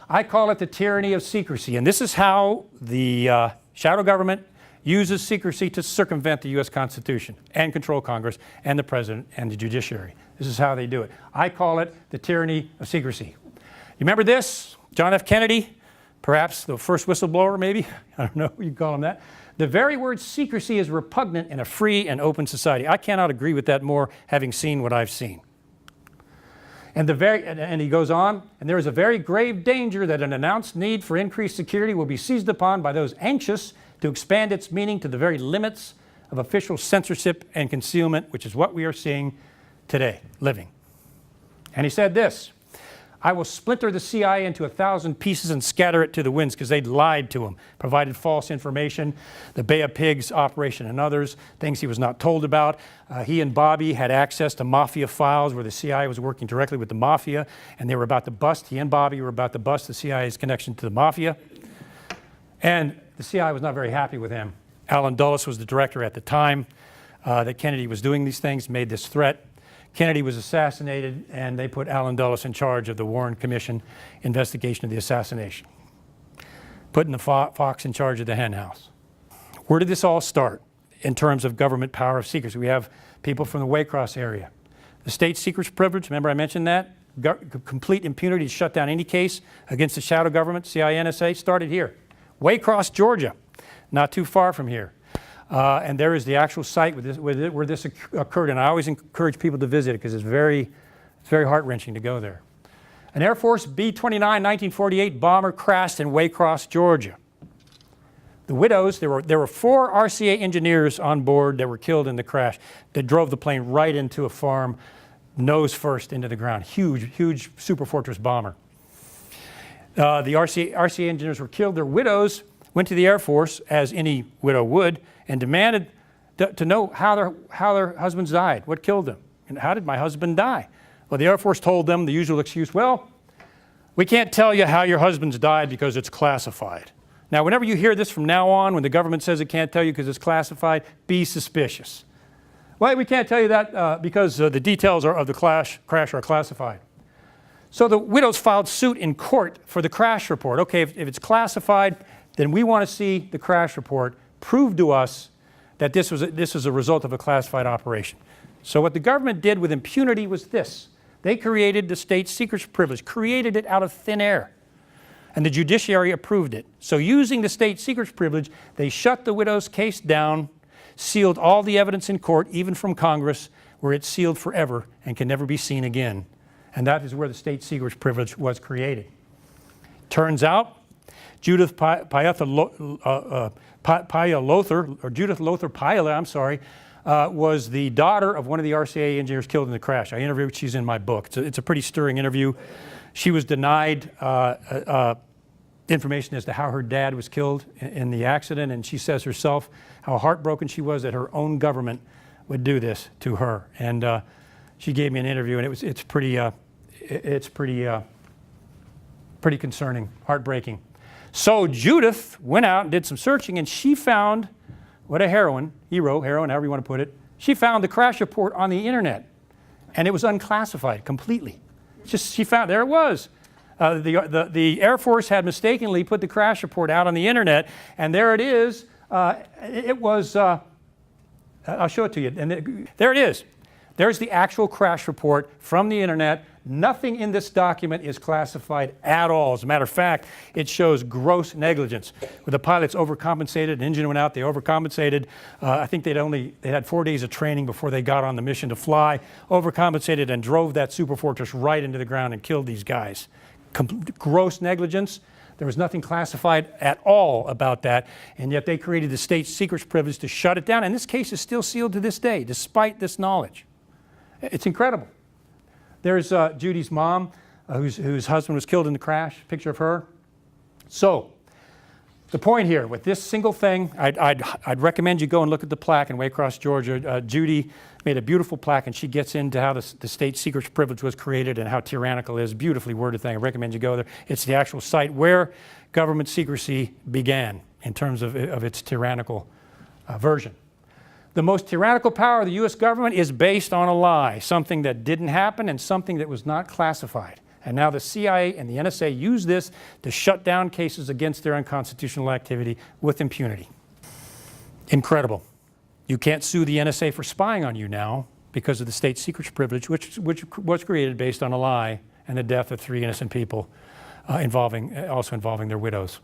I call it the tyranny of secrecy. And this is how the shadow government uses secrecy to circumvent the U.S. Constitution and control Congress and the President and the judiciary. This is how they do it. I call it the tyranny of secrecy. You remember this? John F. Kennedy, perhaps the first whistleblower, maybe? I don't know, you call him that. The very word secrecy is repugnant in a free and open society. I cannot agree with that more, having seen what I've seen. And he goes on, and there is a very grave danger that an announced need for increased security will be seized upon by those anxious to expand its meaning to the very limits of official censorship and concealment, which is what we are seeing today, living. And he said this, I will splinter the CIA into 1,000 pieces and scatter it to the winds, because they'd lied to him, provided false information, the Bay of Pigs operation and others, things he was not told about. He and Bobby had access to mafia files where the CIA was working directly with the mafia, and they were about to bust, he and Bobby were about to bust the CIA's connection to the mafia. And the CIA was not very happy with him. Alan Dulles was the director at the time that Kennedy was doing these things, made this threat. Kennedy was assassinated, and they put Alan Dulles in charge of the Warren Commission investigation of the assassination, putting the fox in charge of the hen house. Where did this all start in terms of government power of secrecy? We have people from the Waycross area. The state secrets privilege, remember I mentioned that? Complete impunity to shut down any case against the shadow government, CIA, NSA, started here. Waycross, Georgia, not too far from here. And there is the actual site where this occurred, and I always encourage people to visit it because it's very heart-wrenching to go there. An Air Force B-29 1948 bomber crashed in Waycross, Georgia. The widows, there were 4 RCA engineers on board that were killed in the crash that drove the plane right into a farm, nose first into the ground. Huge Superfortress bomber. The RCA engineers were killed. Their widows went to the Air Force, as any widow would, and demanded to know how their husbands died, what killed them, and how did my husband die? Well, the Air Force told them the usual excuse, well, we can't tell you how your husbands died because it's classified. Now, whenever you hear this from now on, when the government says it can't tell you because it's classified, be suspicious. Well, we can't tell you that because the details of the crash are classified. So the widows filed suit in court for the crash report. Okay, if it's classified, then we want to see the crash report prove to us that this was a result of a classified operation. So what the government did with impunity was this. They created the state secrets privilege, created it out of thin air, and the judiciary approved it. So using the state secrets privilege, they shut the widow's case down, sealed all the evidence in court, even from Congress, where it's sealed forever and can never be seen again. And that is where the state secrets privilege was created. Turns out, Judith Lothar, was the daughter of one of the RCA engineers killed in the crash. I interviewed, she's in my book. It's a pretty stirring interview. She was denied information as to how her dad was killed in the accident, and she says herself how heartbroken she was that her own government would do this to her. And she gave me an interview, and it's pretty concerning, heartbreaking. So Judith went out and did some searching, and she found, what a heroine, however you want to put it, she found the crash report on the internet, and it was unclassified completely. She found, there it was. The Air Force had mistakenly put the crash report out on the internet, and there it is. It was, I'll show it to you, and there it is. There's the actual crash report from the internet. Nothing in this document is classified at all. As a matter of fact, it shows gross negligence. Where the pilots overcompensated, an engine went out, they overcompensated. I think they had 4 days of training before they got on the mission to fly, overcompensated and drove that Superfortress right into the ground and killed these guys. Gross negligence. There was nothing classified at all about that, and yet they created the state secrets privilege to shut it down. And this case is still sealed to this day, despite this knowledge. It's incredible. There's Judy's mom, whose husband was killed in the crash, picture of her. So the point here, with this single thing, I'd recommend you go and look at the plaque in Waycross, Georgia. Judy made a beautiful plaque, and she gets into how the state secrets privilege was created and how tyrannical it is. Beautifully worded thing. I recommend you go there. It's the actual site where government secrecy began in terms of its tyrannical version. The most tyrannical power of the U.S. government is based on a lie, something that didn't happen and something that was not classified. And now the CIA and the NSA use this to shut down cases against their unconstitutional activity with impunity. Incredible. You can't sue the NSA for spying on you now because of the state secrets privilege, which was created based on a lie and the death of 3 innocent people also involving their widows.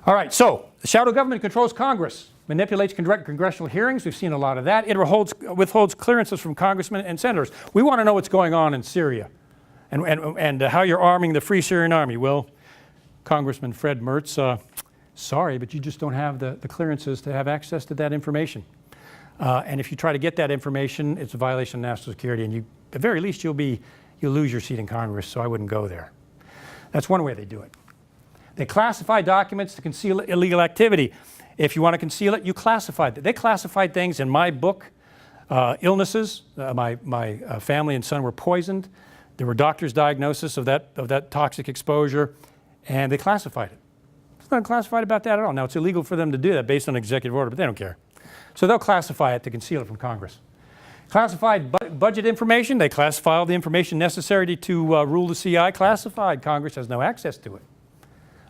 All right, so the shadow government controls Congress, manipulates congressional hearings. We've seen a lot of that. It withholds clearances from congressmen and senators. We want to know what's going on in Syria and how you're arming the Free Syrian Army. Well, Congressman Fred Mertz, sorry, but you just don't have the clearances to have access to that information. And if you try to get that information, it's a violation of national security, and at the very least you'll lose your seat in Congress, so I wouldn't go there. That's one way they do it. They classify documents to conceal illegal activity. If you want to conceal it, you classify it. They classified things in my book, illnesses. My family and son were poisoned. There were doctors' diagnosis of that toxic exposure, and they classified it. It's not classified about that at all. Now, it's illegal for them to do that based on executive order, but they don't care. So they'll classify it to conceal it from Congress. Classified budget information, they classify all the information necessary to rule the CI. Classified, Congress has no access to it.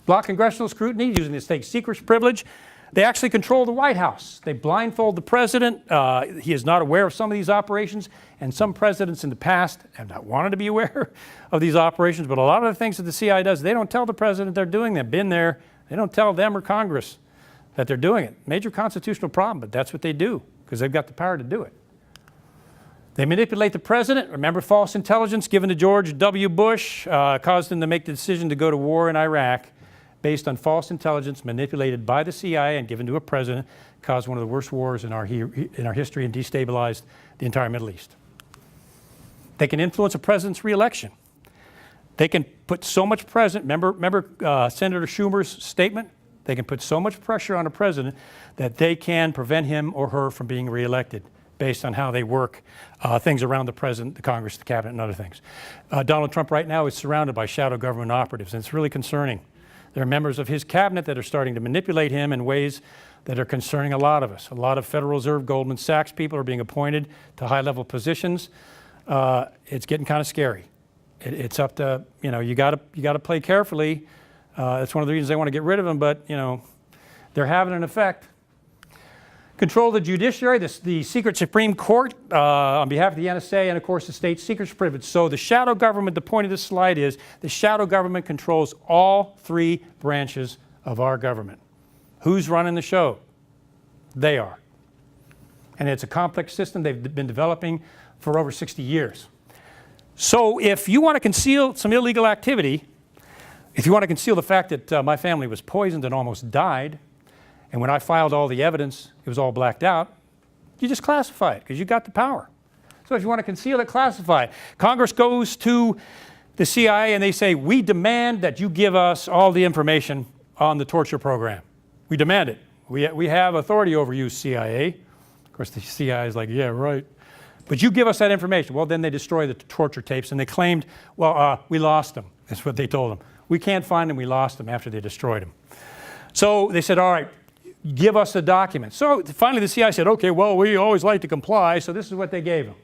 Block congressional scrutiny using the state secrets privilege. They actually control the White House. They blindfold the president. He is not aware of some of these operations, and some presidents in the past have not wanted to be aware of these operations, but a lot of the things that the CIA does, they don't tell the president they're doing them. Been there. They don't tell them or Congress that they're doing it. Major constitutional problem, but that's what they do because they've got the power to do it. They manipulate the president. Remember false intelligence given to George W. Bush caused him to make the decision to go to war in Iraq based on false intelligence manipulated by the CIA and given to a president, caused one of the worst wars in our history and destabilized the entire Middle East. They can influence a president's reelection. They can put so much remember Senator Schumer's statement? They can put so much pressure on a president that they can prevent him or her from being reelected based on how they work things around the president, the Congress, the cabinet, and other things. Donald Trump right now is surrounded by shadow government operatives, and it's really concerning. There are members of his cabinet that are starting to manipulate him in ways that are concerning a lot of us. A lot of Federal Reserve, Goldman Sachs people are being appointed to high-level positions. It's getting kind of scary. It's up to, you got to play carefully. That's one of the reasons they want to get rid of him, but, they're having an effect. Control the judiciary, the secret Supreme Court on behalf of the NSA, and of course the state secrets privilege. So the shadow government, the point of this slide is the shadow government controls all 3 branches of our government. Who's running the show? They are. And it's a complex system they've been developing for over 60 years. So if you want to conceal some illegal activity, if you want to conceal the fact that my family was poisoned and almost died, and when I filed all the evidence, it was all blacked out, you just classify it because you got the power. So if you want to conceal it, classify it. Congress goes to the CIA and they say, we demand that you give us all the information on the torture program. We demand it. We have authority over you, CIA. Of course, the CIA is like, yeah, right. But you give us that information. Well, then they destroy the torture tapes, and they claimed, well, we lost them. That's what they told them. We can't find them. We lost them after they destroyed them. So they said, all right, give us the documents. So finally the CIA said, okay, well, we always like to comply, so this is what they gave them.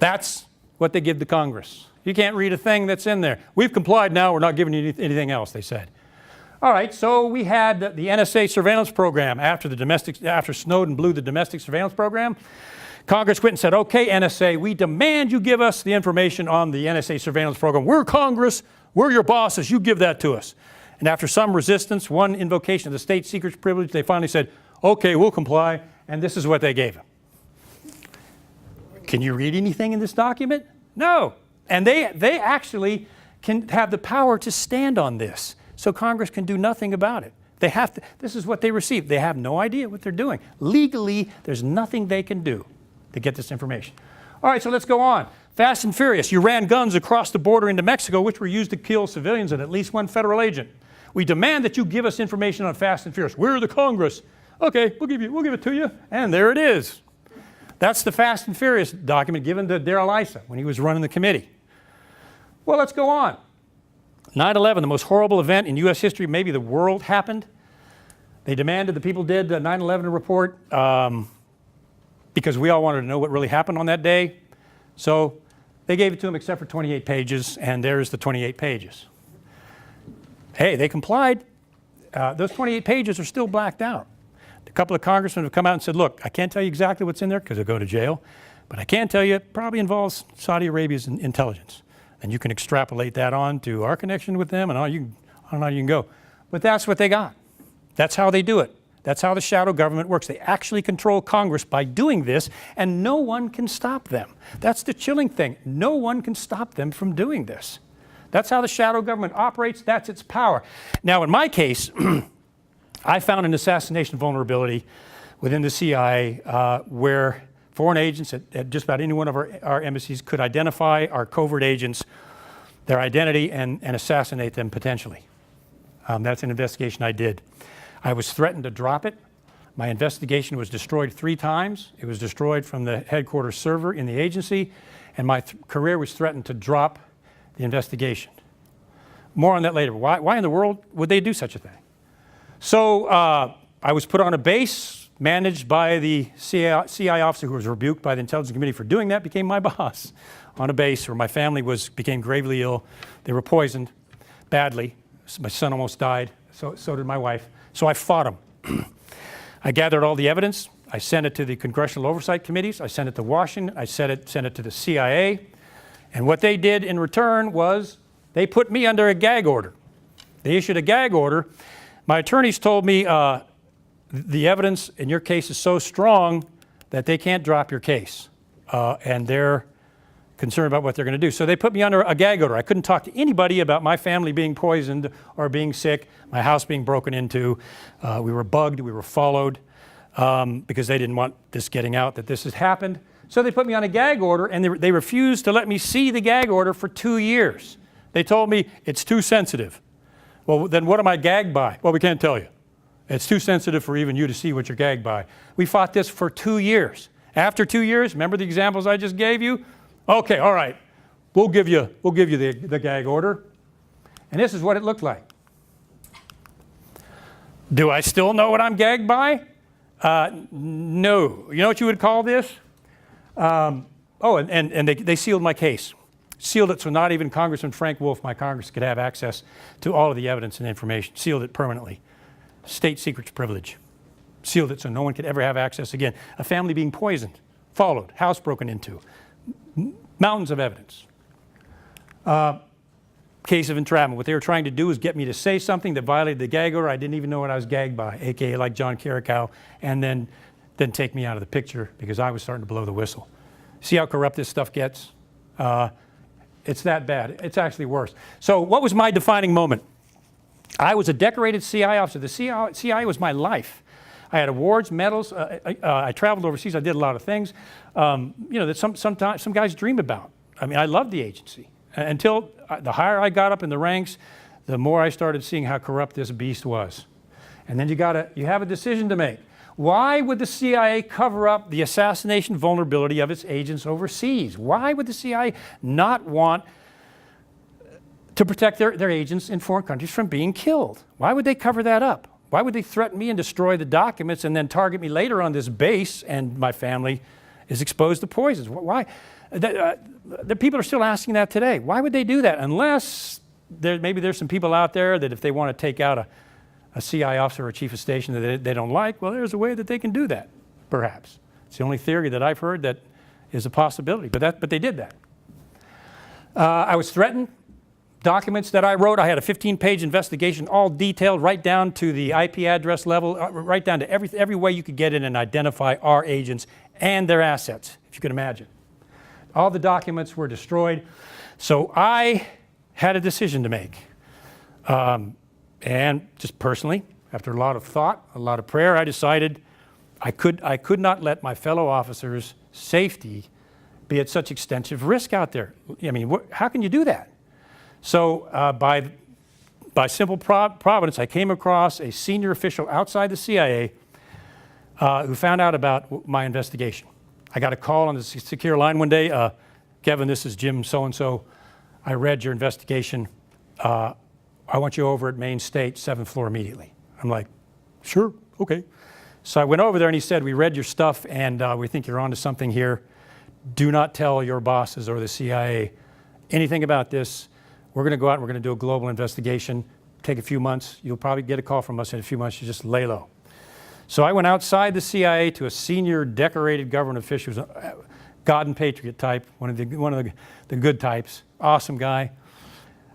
That's what they give to Congress. You can't read a thing that's in there. We've complied now, we're not giving you anything else, they said. All right, so we had the NSA surveillance program after Snowden blew the domestic surveillance program. Congress went and said, okay, NSA, we demand you give us the information on the NSA surveillance program. We're Congress, we're your bosses, you give that to us. And after some resistance, one invocation of the state secrets privilege, they finally said, okay, we'll comply, and this is what they gave him. Can you read anything in this document? No. And they actually can have the power to stand on this. So Congress can do nothing about it. They have to, this is what they received. They have no idea what they're doing. Legally, there's nothing they can do to get this information. All right, so let's go on. Fast and Furious. You ran guns across the border into Mexico, which were used to kill civilians and at least one federal agent. We demand that you give us information on Fast and Furious. We're the Congress. Okay, we'll give it to you. And there it is. That's the Fast and Furious document given to Darrell Issa when he was running the committee. Well, let's go on. 9/11, the most horrible event in U.S. history, maybe the world, happened. They demanded, the people did, a 9/11 report because we all wanted to know what really happened on that day. So They gave it to them except for 28 pages, and there's the 28 pages. Hey, they complied. Those 28 pages are still blacked out. A couple of congressmen have come out and said, look, I can't tell you exactly what's in there because they'll go to jail, but I can tell you it probably involves Saudi Arabia's intelligence. And you can extrapolate that on to our connection with them, and I don't know how you can go. But that's what they got. That's how they do it. That's how the shadow government works. They actually control Congress by doing this, and no one can stop them. That's the chilling thing. No one can stop them from doing this. That's how the shadow government operates. That's its power. Now, in my case, I found an assassination vulnerability within the CIA where foreign agents at just about any one of our embassies could identify our covert agents, their identity, and assassinate them potentially. That's an investigation I did. I was threatened to drop it. My investigation was destroyed 3 times. It was destroyed from the headquarters server in the agency, and my career was threatened to drop the investigation. More on that later. Why in the world would they do such a thing? So I was put on a base managed by the CIA officer who was rebuked by the Intelligence Committee for doing that, became my boss on a base where my family became gravely ill. They were poisoned badly. My son almost died. So did my wife. So I fought them. I gathered all the evidence. I sent it to the Congressional Oversight Committees. I sent it to Washington. I sent it to the CIA. And what they did in return was they put me under a gag order. They issued a gag order. My attorneys told me the evidence in your case is so strong that they can't drop your case. And they're concerned about what they're going to do. So they put me under a gag order. I couldn't talk to anybody about my family being poisoned or being sick, my house being broken into. We were bugged, we were followed because they didn't want this getting out that this had happened. So they put me on a gag order, and they refused to let me see the gag order for 2 years. They told me it's too sensitive. Well, then what am I gagged by? Well, we can't tell you. It's too sensitive for even you to see what you're gagged by. We fought this for 2 years. After 2 years, remember the examples I just gave you? Okay, all right, we'll give you the gag order. And this is what it looked like. Do I still know what I'm gagged by? No. You know what you would call this? They sealed my case. Sealed it so not even Congressman Frank Wolf, my Congress, could have access to all of the evidence and information. Sealed it permanently. State secrets privilege. Sealed it so no one could ever have access again. A family being poisoned, followed, house broken into. Mountains of evidence. Case of entrapment. What they were trying to do is get me to say something that violated the gag order. I didn't even know what I was gagged by, aka like John Carricow, and then take me out of the picture because I was starting to blow the whistle. See how corrupt this stuff gets? It's that bad. It's actually worse. So what was my defining moment? I was a decorated CIA officer. The CIA was my life. I had awards, medals. I traveled overseas. I did a lot of things, that some guys dream about. I mean, I loved the agency. Until the higher I got up in the ranks, the more I started seeing how corrupt this beast was. And then you have a decision to make. Why would the CIA cover up the assassination vulnerability of its agents overseas? Why would the CIA not want to protect their agents in foreign countries from being killed? Why would they cover that up? Why would they threaten me and destroy the documents and then target me later on this base and my family is exposed to poisons? Why? The people are still asking that today. Why would they do that? Unless maybe there's some people out there that if they want to take out a CIA officer or a chief of station that they don't like, well, there's a way that they can do that, perhaps. It's the only theory that I've heard that is a possibility, but they did that. I was threatened. Documents that I wrote, I had a 15-page investigation, all detailed, right down to the IP address level, right down to every way you could get in and identify our agents and their assets, if you could imagine. All the documents were destroyed. So I had a decision to make. And just personally, after a lot of thought, a lot of prayer, I decided I could not let my fellow officers' safety be at such extensive risk out there. I mean, how can you do that? So by simple providence, I came across a senior official outside the CIA who found out about my investigation. I got a call on the secure line one day. Kevin, this is Jim so-and-so. I read your investigation. I want you over at Main State, 7th floor immediately. I'm like, sure, okay. So I went over there and he said, we read your stuff and we think you're onto something here. do not tell your bosses or the CIA anything about this. We're going to go out and we're going to do a global investigation. Take a few months. You'll probably get a call from us in a few months. You just lay low. So I went outside the CIA to a senior decorated government official, who was a God and Patriot type, one of the good types, awesome guy.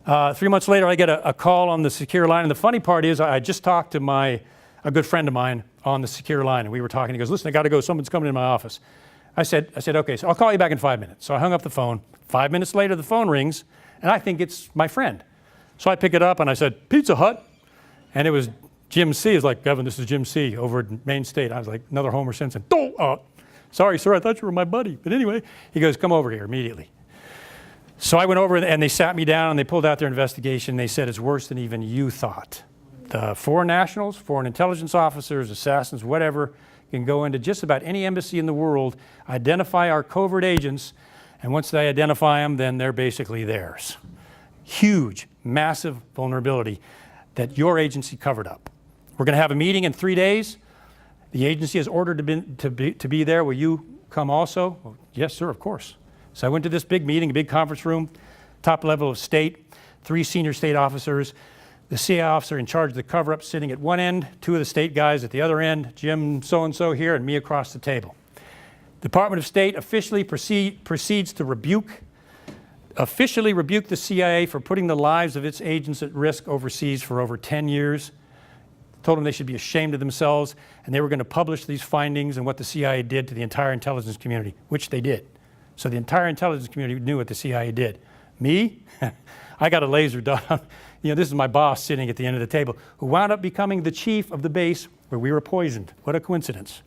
3 months later, I get a call on the secure line. And the funny part is I just talked to a good friend of mine on the secure line. And we were talking. He goes, listen, I got to go. Someone's coming in my office. I said, okay, so I'll call you back in 5 minutes. So I hung up the phone. 5 minutes later, the phone rings, and I think it's my friend. So I pick it up, and I said, Pizza Hut. And it was Jim C. He's like, Kevin, this is Jim C. over at Maine State. I was like, another Homer Simpson. Sorry, sir, I thought you were my buddy. But anyway, he goes, come over here immediately. So I went over, and they sat me down, and they pulled out their investigation. They said, it's worse than even you thought. The foreign nationals, foreign intelligence officers, assassins, whatever, can go into just about any embassy in the world, identify our covert agents, and once they identify them, then they're basically theirs. Huge, massive vulnerability that your agency covered up. We're going to have a meeting in 3 days. The agency has ordered to be there. Will you come also? Well, yes, sir, of course. So I went to this big meeting, a big conference room, top level of state, 3 senior state officers, the CIA officer in charge of the cover-up sitting at one end, 2 of the state guys at the other end, Jim so-and-so here, and me across the table. Department of State officially proceeds to officially rebuke the CIA for putting the lives of its agents at risk overseas for over 10 years. Told them they should be ashamed of themselves, and they were going to publish these findings and what the CIA did to the entire intelligence community, which they did. So the entire intelligence community knew what the CIA did. Me? I got a laser dot. This is my boss sitting at the end of the table, who wound up becoming the chief of the base where we were poisoned. What a coincidence.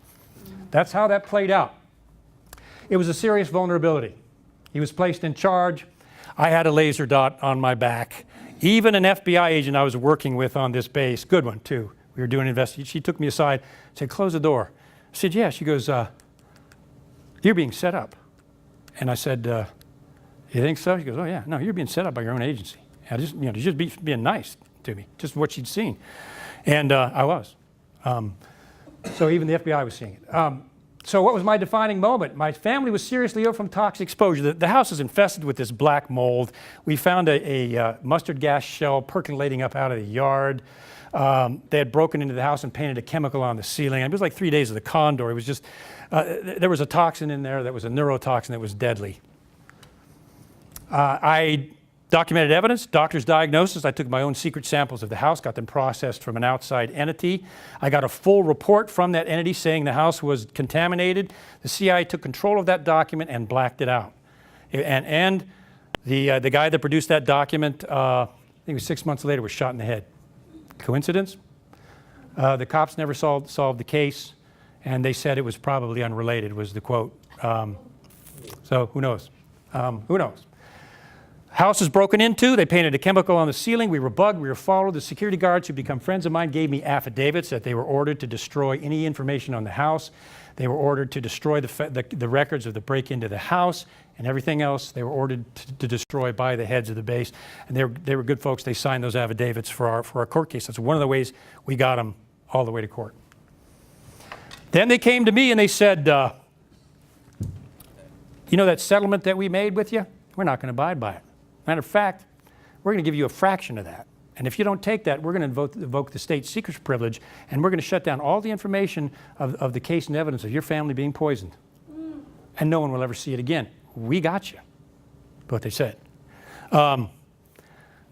That's how that played out. It was a serious vulnerability. He was placed in charge. I had a laser dot on my back. Even an FBI agent I was working with on this base, good one too, we were doing an investigation. She took me aside, said, close the door. I said, yeah. She goes, you're being set up. And I said, you think so? She goes, oh yeah, no, you're being set up by your own agency. Just being nice to me, just what she'd seen. And I was. So even the FBI was seeing it. So what was my defining moment? My family was seriously ill from toxic exposure. The house is infested with this black mold. We found a mustard gas shell percolating up out of the yard. They had broken into the house and painted a chemical on the ceiling. It was like 3 days of the condor. It was just, there was a toxin in there that was a neurotoxin that was deadly. I documented evidence, doctor's diagnosis. I took my own secret samples of the house, got them processed from an outside entity. I got a full report from that entity saying the house was contaminated. The CIA took control of that document and blacked it out. And the guy that produced that document, I think it was 6 months later, was shot in the head. Coincidence? The cops never solved the case, and they said it was probably unrelated, was the quote. So who knows? Who knows? House was broken into. They painted a chemical on the ceiling. We were bugged. We were followed. The security guards, who become friends of mine, gave me affidavits that they were ordered to destroy any information on the house. They were ordered to destroy the records of the break into the house, and everything else they were ordered to destroy by the heads of the base. And they were good folks. They signed those affidavits for our court case. That's one of the ways we got them all the way to court. Then they came to me and they said, you know that settlement that we made with you? We're not going to abide by it. Matter of fact, we're going to give you a fraction of that. And if you don't take that, we're going to invoke the state secrets privilege, and we're going to shut down all the information of the case and evidence of your family being poisoned. And no one will ever see it again. We got you, what they said. Like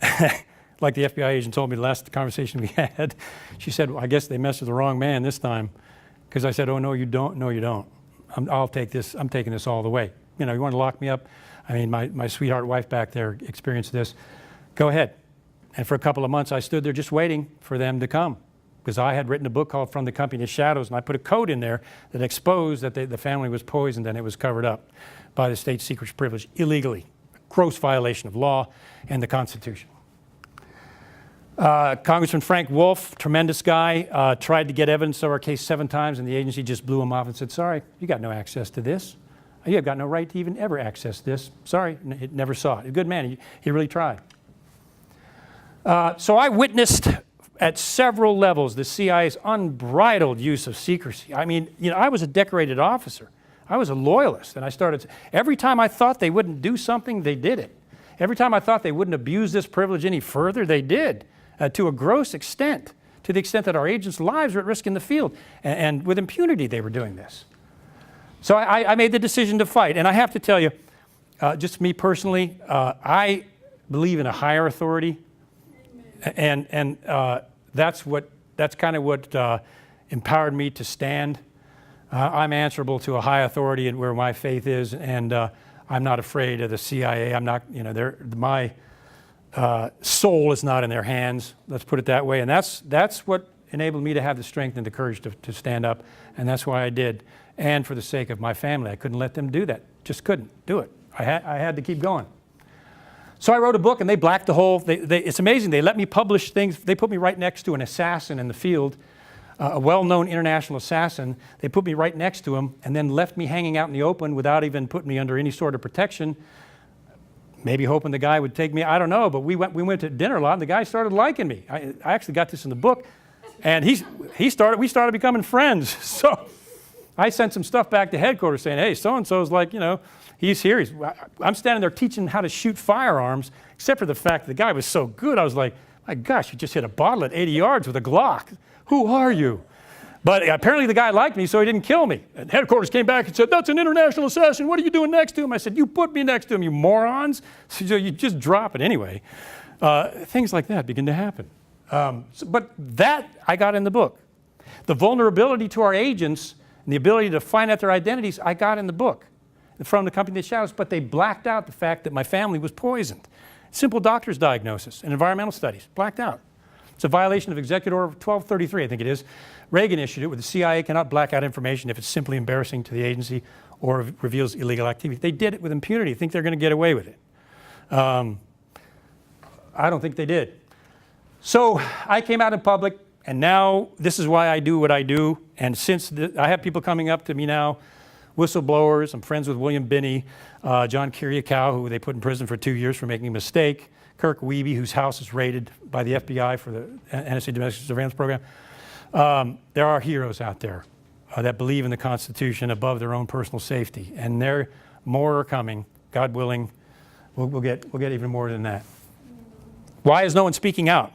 the FBI agent told me the last conversation we had, she said, well, I guess they messed with the wrong man this time. Because I said, oh, no, you don't. No, you don't. I'll take this. I'm taking this all the way. You want to lock me up? I mean, my sweetheart wife back there experienced this. Go ahead. And for a couple of months, I stood there just waiting for them to come. Because I had written a book called From the Company of Shadows, and I put a code in there that exposed that the family was poisoned and it was covered up by the state secrets privilege illegally. Gross violation of law and the Constitution. Congressman Frank Wolf, tremendous guy, tried to get evidence of our case 7 times, and the agency just blew him off and said, sorry, you got no access to this. You have got no right to even ever access this. Sorry, it never saw it. A good man, he really tried. So I witnessed at several levels the CIA's unbridled use of secrecy. I mean, I was a decorated officer. I was a loyalist, and I started, every time I thought they wouldn't do something, they did it. Every time I thought they wouldn't abuse this privilege any further, they did, to a gross extent, to the extent that our agents' lives were at risk in the field. And with impunity, they were doing this. So I made the decision to fight. And I have to tell you, just me personally, I believe in a higher authority. And that's kind of what empowered me to stand. I'm answerable to a high authority and where my faith is, and I'm not afraid of the CIA. I'm not, my soul is not in their hands. Let's put it that way. And that's what enabled me to have the strength and the courage to stand up, and that's why I did. And for the sake of my family, I couldn't let them do that. Just couldn't do it. I had to keep going. So I wrote a book, and they blacked the whole. It's amazing. They let me publish things. They put me right next to an assassin in the field. A well-known international assassin. They put me right next to him and then left me hanging out in the open without even putting me under any sort of protection, maybe hoping the guy would take me. I don't know, but we went to dinner a lot, and the guy started liking me. I actually got this in the book, and we started becoming friends. So I sent some stuff back to headquarters saying, hey, so-and-so's like, he's here. I'm standing there teaching how to shoot firearms, except for the fact that the guy was so good. I was like, my gosh, you just hit a bottle at 80 yards with a Glock. Who are you? But apparently the guy liked me, so he didn't kill me. And headquarters came back and said, that's an international assassin. What are you doing next to him? I said, you put me next to him, you morons. So you just drop it anyway. Things like that begin to happen. But that I got in the book. The vulnerability to our agents and the ability to find out their identities, I got in the book from the company of shadows, but they blacked out the fact that my family was poisoned. Simple doctor's diagnosis and environmental studies, blacked out. It's a violation of Executive Order 1233, I think it is. Reagan issued it, where the CIA cannot black out information if it's simply embarrassing to the agency or reveals illegal activity. They did it with impunity. Think they're going to get away with it. I don't think they did. So I came out in public, and now this is why I do what I do. And since I have people coming up to me now, whistleblowers. I'm friends with William Binney, John Kiriakou, who they put in prison for 2 years for making a mistake. Kirk Wiebe, whose house is raided by the FBI for the NSA Domestic Surveillance Program. There are heroes out there that believe in the Constitution above their own personal safety, and more are coming. God willing, we'll get even more than that. Why is no one speaking out?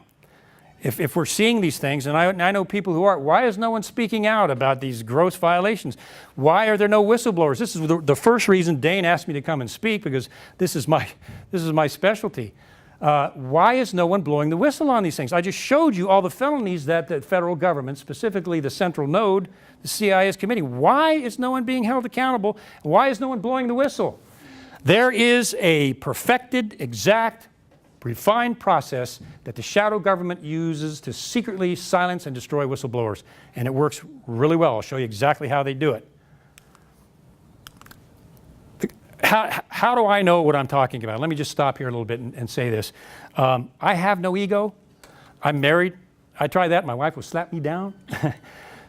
If we're seeing these things, and I know people who are, why is no one speaking out about these gross violations? Why are there no whistleblowers? This is the first reason Dane asked me to come and speak, because this is my specialty. Why is no one blowing the whistle on these things? I just showed you all the felonies that the federal government, specifically the Central Node, the CIA is committing. Why is no one being held accountable? Why is no one blowing the whistle? There is a perfected, exact, refined process that the shadow government uses to secretly silence and destroy whistleblowers, and it works really well. I'll show you exactly how they do it. How do I know what I'm talking about? Let me just stop here a little bit and say this. I have no ego. I'm married. I tried that. My wife would slap me down.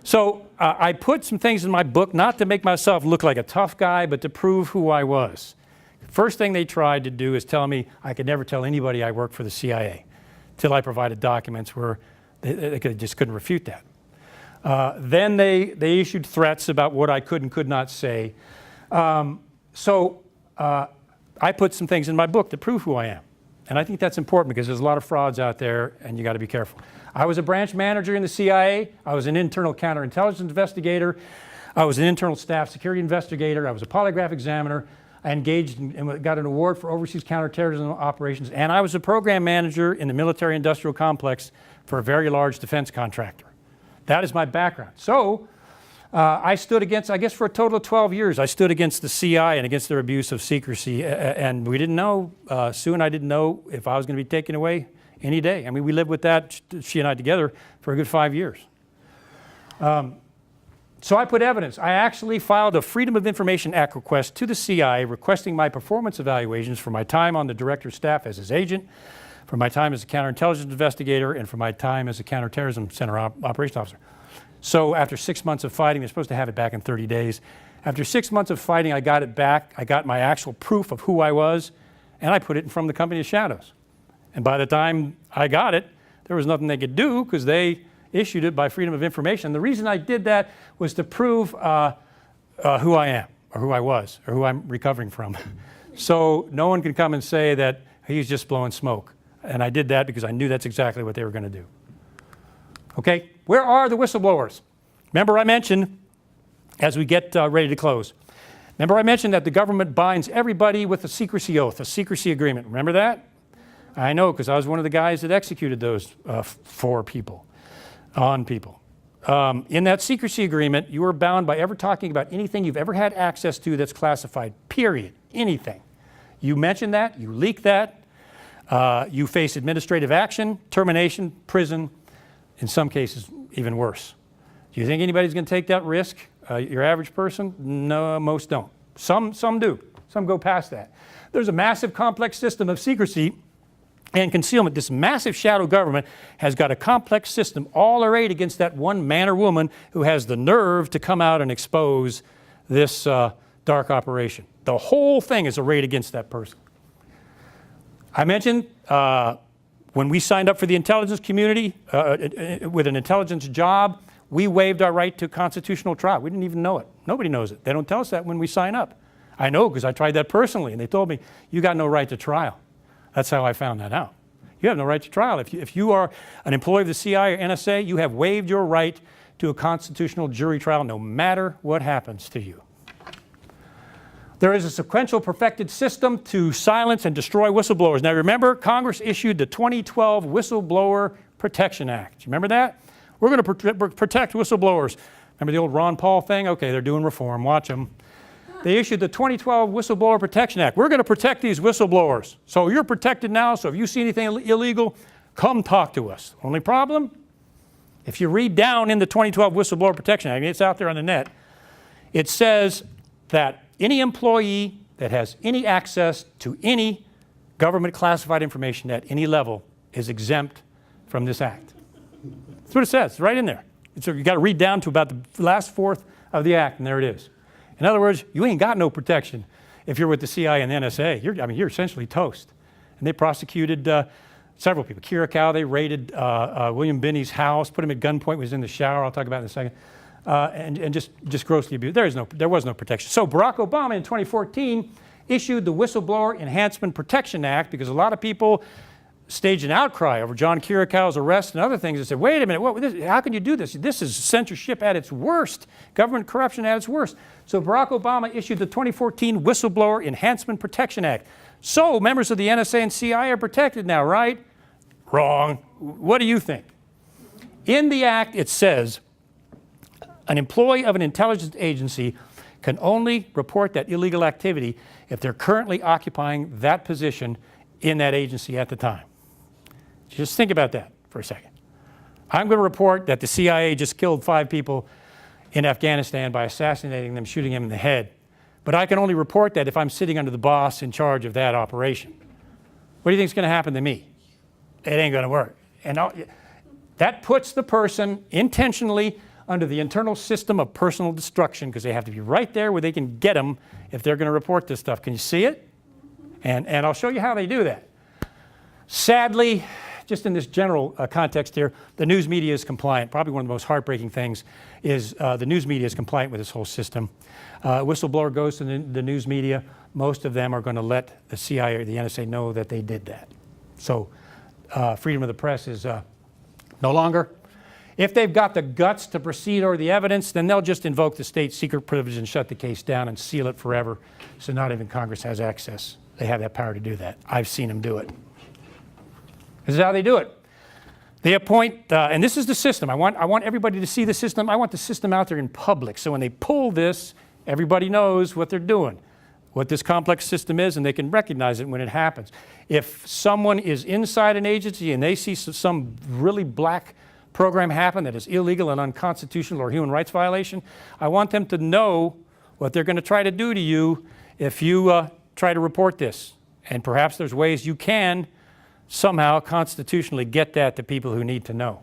So I put some things in my book, not to make myself look like a tough guy, but to prove who I was. First thing they tried to do is tell me I could never tell anybody I worked for the CIA, till I provided documents where they just couldn't refute that. Then they issued threats about what I could and could not say. So I put some things in my book to prove who I am. And I think that's important because there's a lot of frauds out there, and you got to be careful. I was a branch manager in the CIA. I was an internal counterintelligence investigator. I was an internal staff security investigator. I was a polygraph examiner. I engaged and got an award for overseas counterterrorism operations. And I was a program manager in the military industrial complex for a very large defense contractor. That is my background. So I stood against, I guess for a total of 12 years, I stood against the CIA and against their abuse of secrecy. And we didn't know, soon I didn't know if I was going to be taken away any day. I mean, we lived with that, she and I together, for a good 5 years. So I put evidence. I actually filed a Freedom of Information Act request to the CIA requesting my performance evaluations for my time on the director's staff as his agent, for my time as a counterintelligence investigator, and for my time as a counterterrorism center operations officer. So after 6 months of fighting, they're supposed to have it back in 30 days. After 6 months of fighting, I got it back. I got my actual proof of who I was, and I put it in front of the company of shadows. And by the time I got it, there was nothing they could do because they issued it by Freedom of Information. The reason I did that was to prove who I am. or who I was, or who I'm recovering from. So no one can come and say that he's just blowing smoke. And I did that because I knew that's exactly what they were going to do. Okay, where are the whistleblowers? Remember I mentioned, as we get ready to close, remember I mentioned that the government binds everybody with a secrecy oath, a secrecy agreement. Remember that? I know, because I was one of the guys that executed those on people. In that secrecy agreement, you are bound by ever talking about anything you've ever had access to that's classified, period, anything. You mention that, you leak that, you face administrative action, termination, prison, in some cases even worse. Do you think anybody's going to take that risk? Your average person? No, most don't. Some do. Some go past that. There's a massive complex system of secrecy and concealment. This massive shadow government has got a complex system all arrayed against that one man or woman who has the nerve to come out and expose this dark operation. The whole thing is arrayed against that person. I mentioned when we signed up for the intelligence community with an intelligence job, we waived our right to constitutional trial. We didn't even know it. Nobody knows it. They don't tell us that when we sign up. I know because I tried that personally, and they told me, you got no right to trial. That's how I found that out. You have no right to trial. If you are an employee of the CIA or NSA, you have waived your right to a constitutional jury trial no matter what happens to you. There is a sequential perfected system to silence and destroy whistleblowers. Now remember, Congress issued the 2012 Whistleblower Protection Act. You remember that? We're going to protect whistleblowers. Remember the old Ron Paul thing? Okay, they're doing reform. Watch them. They issued the 2012 Whistleblower Protection Act. We're going to protect these whistleblowers. So you're protected now, so if you see anything illegal, come talk to us. Only problem? If you read down in the 2012 Whistleblower Protection Act, it's out there on the net, it says that any employee that has any access to any government classified information at any level is exempt from this act. That's what it says, right in there. So you got to read down to about the last fourth of the act, and there it is. In other words, you ain't got no protection if you're with the CIA and the NSA. You're essentially toast. And they prosecuted several people. Curacao, they raided William Binney's house, put him at gunpoint, when he was in the shower. I'll talk about it in a second. And just grossly abused. There was no protection. So Barack Obama in 2014 issued the Whistleblower Enhancement Protection Act because a lot of people staged an outcry over John Curacao's arrest and other things and said, wait a minute, how can you do this? This is censorship at its worst, government corruption at its worst. So Barack Obama issued the 2014 Whistleblower Enhancement Protection Act. So members of the NSA and CIA are protected now, right? Wrong. What do you think? In the act, it says, an employee of an intelligence agency can only report that illegal activity if they're currently occupying that position in that agency at the time. Just think about that for a second. I'm going to report that the CIA just killed 5 people in Afghanistan by assassinating them, shooting them in the head. But I can only report that if I'm sitting under the boss in charge of that operation. What do you think is going to happen to me? It ain't going to work. And that puts the person intentionally under the internal system of personal destruction because they have to be right there where they can get them if they're going to report this stuff. Can you see it? And I'll show you how they do that. Sadly, just in this general context here, the news media is compliant. Probably one of the most heartbreaking things is the news media is compliant with this whole system. Whistleblower goes to the news media. Most of them are going to let the CIA or the NSA know that they did that. So freedom of the press is no longer. If they've got the guts to proceed or the evidence, then they'll just invoke the state secret privilege and shut the case down and seal it forever so not even Congress has access. They have that power to do that. I've seen them do it. This is how they do it. They appoint, and this is the system. I want everybody to see the system. I want the system out there in public. So when they pull this, everybody knows what they're doing, what this complex system is, and they can recognize it when it happens. If someone is inside an agency and they see some really black program happen that is illegal and unconstitutional or human rights violation, I want them to know what they're going to try to do to you if you try to report this. And perhaps there's ways you can somehow constitutionally get that to people who need to know.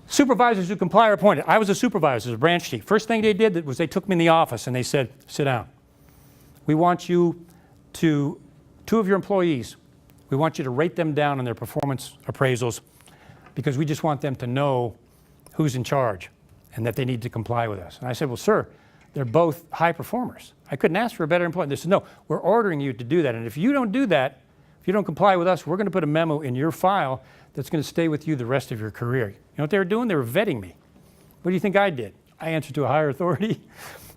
Supervisors who comply are appointed. I was a supervisor, a branch chief. First thing they did was they took me in the office and they said, sit down. We want you to, 2 of your employees, we want you to rate them down on their performance appraisals because we just want them to know who's in charge and that they need to comply with us. And I said, well, sir, They're both high performers. I couldn't ask for a better employee. They said, no, we're ordering you to do that. And if you don't do that, if you don't comply with us, we're going to put a memo in your file that's going to stay with you the rest of your career. You know what they were doing? They were vetting me. What do you think I did? I answered to a higher authority.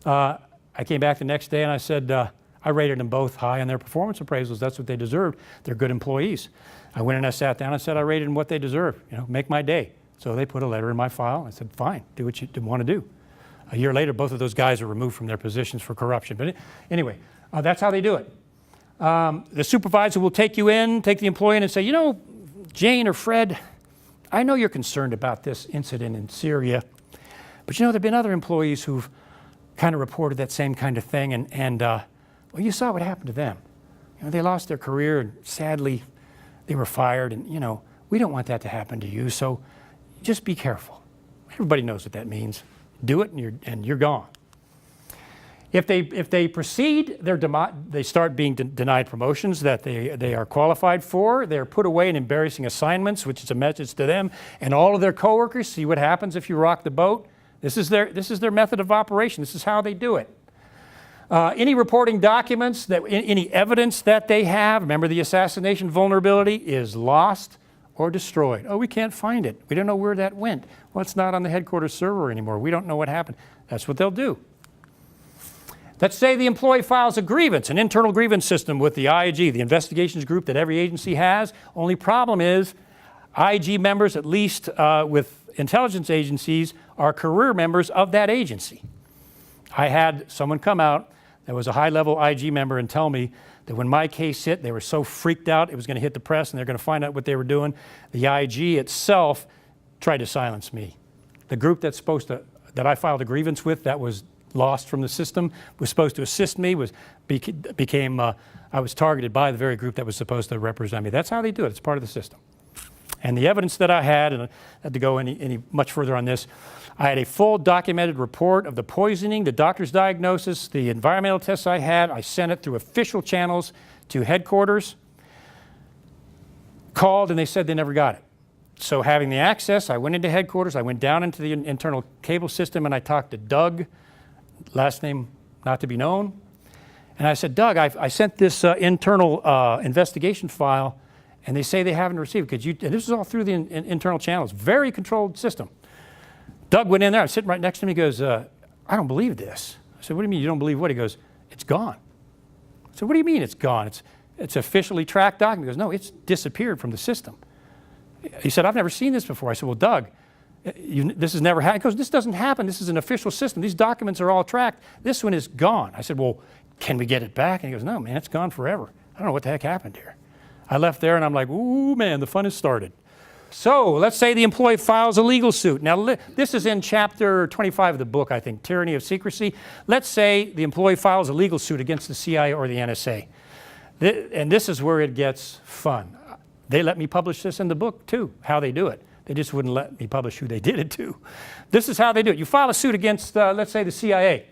I came back the next day and I said, I rated them both high on their performance appraisals. That's what they deserved. They're good employees. I went and I sat down and said I rated them what they deserve. You know, make my day. So they put a letter in my file. I said, fine, do what you want to do. A year later, both of those guys are removed from their positions for corruption. But anyway, that's how they do it. The supervisor will take you in, take the employee in and say, you know, Jane or Fred, I know you're concerned about this incident in Syria, but you know, there have been other employees who've kind of reported that same kind of thing, and well, you saw what happened to them. You know, they lost their career, and sadly, they were fired, and you know, we don't want that to happen to you, so just be careful. Everybody knows what that means. Do it, and you're gone. If they proceed, they start being denied promotions that they are qualified for. They're put away in embarrassing assignments, which is a message to them and all of their coworkers. See what happens if you rock the boat. This is their method of operation. This is how they do it. Any reporting documents, any evidence that they have, remember the assassination vulnerability, is lost or destroyed. Oh, we can't find it. We don't know where that went. Well, it's not on the headquarters server anymore. We don't know what happened. That's what they'll do. Let's say the employee files a grievance, an internal grievance system with the IG, the investigations group that every agency has. Only problem is IG members, at least with intelligence agencies, are career members of that agency. I had someone come out that was a high-level IG member and tell me that when my case hit, they were so freaked out it was going to hit the press and they're going to find out what they were doing. The IG itself tried to silence me. The group that I filed a grievance with that was lost from the system, was supposed to assist me, I was targeted by the very group that was supposed to represent me. That's how they do it. It's part of the system. And the evidence that I had, and I had to go any much further on this, I had a full documented report of the poisoning, the doctor's diagnosis, the environmental tests I had. I sent it through official channels to headquarters, called, and they said they never got it. So having the access, I went into headquarters, I went down into the internal cable system, and I talked to Doug, last name not to be known. And I said, Doug, I sent this internal investigation file, and they say they haven't received it. And this is all through the internal channels, very controlled system. Doug went in there, I was sitting right next to him, he goes, I don't believe this. I said, what do you mean you don't believe what? He goes, it's gone. I said, what do you mean it's gone? It's officially tracked document. He goes, no, it's disappeared from the system. He said, I've never seen this before. I said, well, Doug, this has never happened. He goes, this doesn't happen. This is an official system. These documents are all tracked. This one is gone. I said, well, can we get it back? And he goes, no, man, it's gone forever. I don't know what the heck happened here. I left there and I'm like, ooh, man, the fun has started. So let's say the employee files a legal suit. Now, this is in chapter 25 of the book, I think, Tyranny of Secrecy. Let's say the employee files a legal suit against the CIA or the NSA. And this is where it gets fun. They let me publish this in the book, too, how they do it. They just wouldn't let me publish who they did it to. This is how they do it. You file a suit against, let's say, the CIA.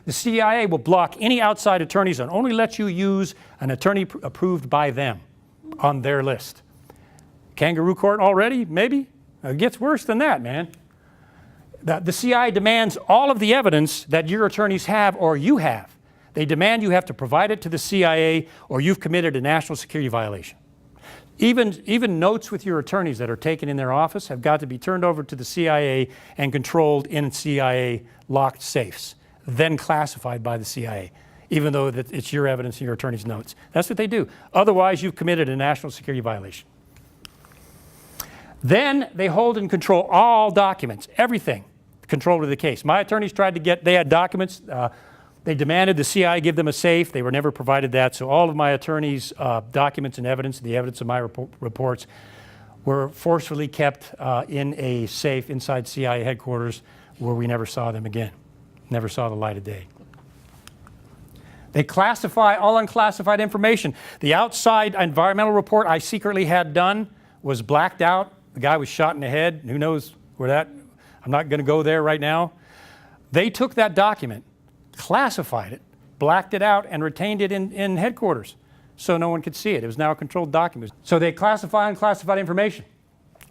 The CIA will block any outside attorneys and only let you use an attorney approved by them on their list. Kangaroo court already? Maybe? It gets worse than that, man. The CIA demands all of the evidence that your attorneys have or you have. They demand you have to provide it to the CIA or you've committed a national security violation. Even notes with your attorneys that are taken in their office have got to be turned over to the CIA and controlled in CIA locked safes, then classified by the CIA, even though it's your evidence and your attorney's notes. That's what they do. Otherwise, you've committed a national security violation. Then they hold and control all documents, everything, control of the case. My attorneys they had documents. They demanded the CIA give them a safe. They were never provided that. So all of my attorneys' documents and evidence, the evidence of my reports, were forcefully kept in a safe inside CIA headquarters where we never saw them again, never saw the light of day. They classify all unclassified information. The outside environmental report I secretly had done was blacked out. The guy was shot in the head. Who knows where that, I'm not going to go there right now. They took that document, classified it, blacked it out, and retained it in headquarters so no one could see it. It was now a controlled document. So they classify unclassified information.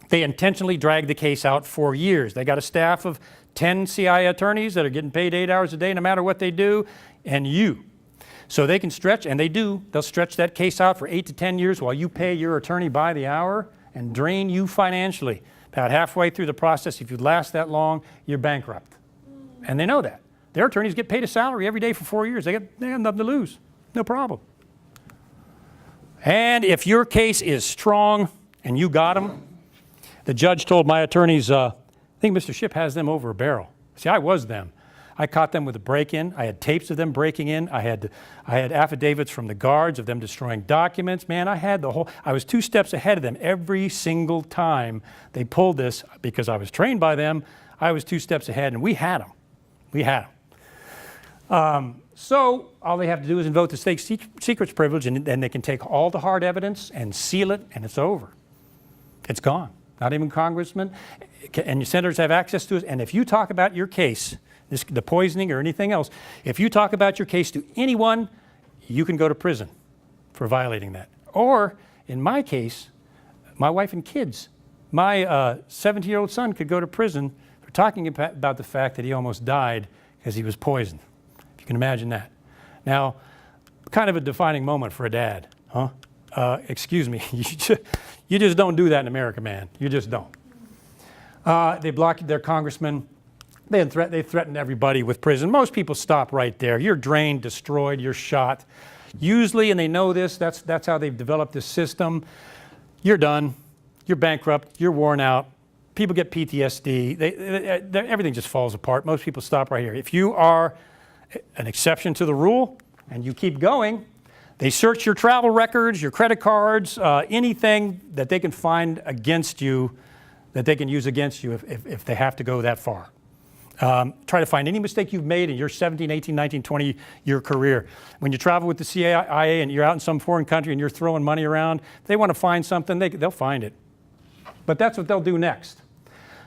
They intentionally drag the case out for years. They got a staff of 10 CI attorneys that are getting paid 8 hours a day no matter what they do, and you. So they can stretch, and they do, they'll stretch that case out for 8 to 10 years while you pay your attorney by the hour and drain you financially. About halfway through the process, if you last that long, you're bankrupt. And they know that. Their attorneys get paid a salary every day for 4 years. They have nothing to lose. No problem. And if your case is strong and you got them, the judge told my attorneys, I think Mr. Shipp has them over a barrel. See, I was them. I caught them with a break-in. I had tapes of them breaking in. I had affidavits from the guards of them destroying documents. Man, I was 2 steps ahead of them every single time they pulled this because I was trained by them. I was 2 steps ahead, and we had them. We had them. So all they have to do is invoke the state secrets privilege, and then they can take all the hard evidence and seal it, and it's over. It's gone. Not even congressmen and your senators have access to it. And if you talk about your case, the poisoning or anything else, if you talk about your case to anyone, you can go to prison for violating that. Or, in my case, my wife and kids, my 17-year-old son could go to prison for talking about the fact that he almost died because he was poisoned. If you can imagine that. Now, kind of a defining moment for a dad, huh? Excuse me, you just don't do that in America, man. You just don't. They blocked their congressman. They threatened everybody with prison. Most people stop right there. You're drained, destroyed, you're shot. Usually, and they know this, that's how they've developed this system. You're done. You're bankrupt. You're worn out. People get PTSD. Everything just falls apart. Most people stop right here. If you are an exception to the rule and you keep going, they search your travel records, your credit cards, anything that they can find against you, that they can use against you if they have to go that far. Try to find any mistake you've made in your 17, 18, 19, 20-year career. When you travel with the CIA and you're out in some foreign country and you're throwing money around, if they want to find something, they'll find it. But that's what they'll do next.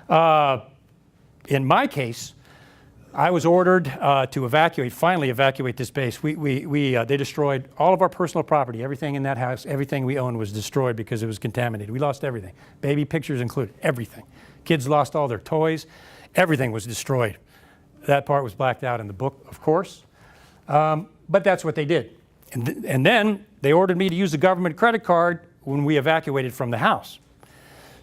In my case, I was ordered to finally evacuate this base. They destroyed all of our personal property. Everything in that house, everything we owned was destroyed because it was contaminated. We lost everything. Baby pictures included, everything. Kids lost all their toys. Everything was destroyed. That part was blacked out in the book, of course. But that's what they did. And then they ordered me to use the government credit card when we evacuated from the house.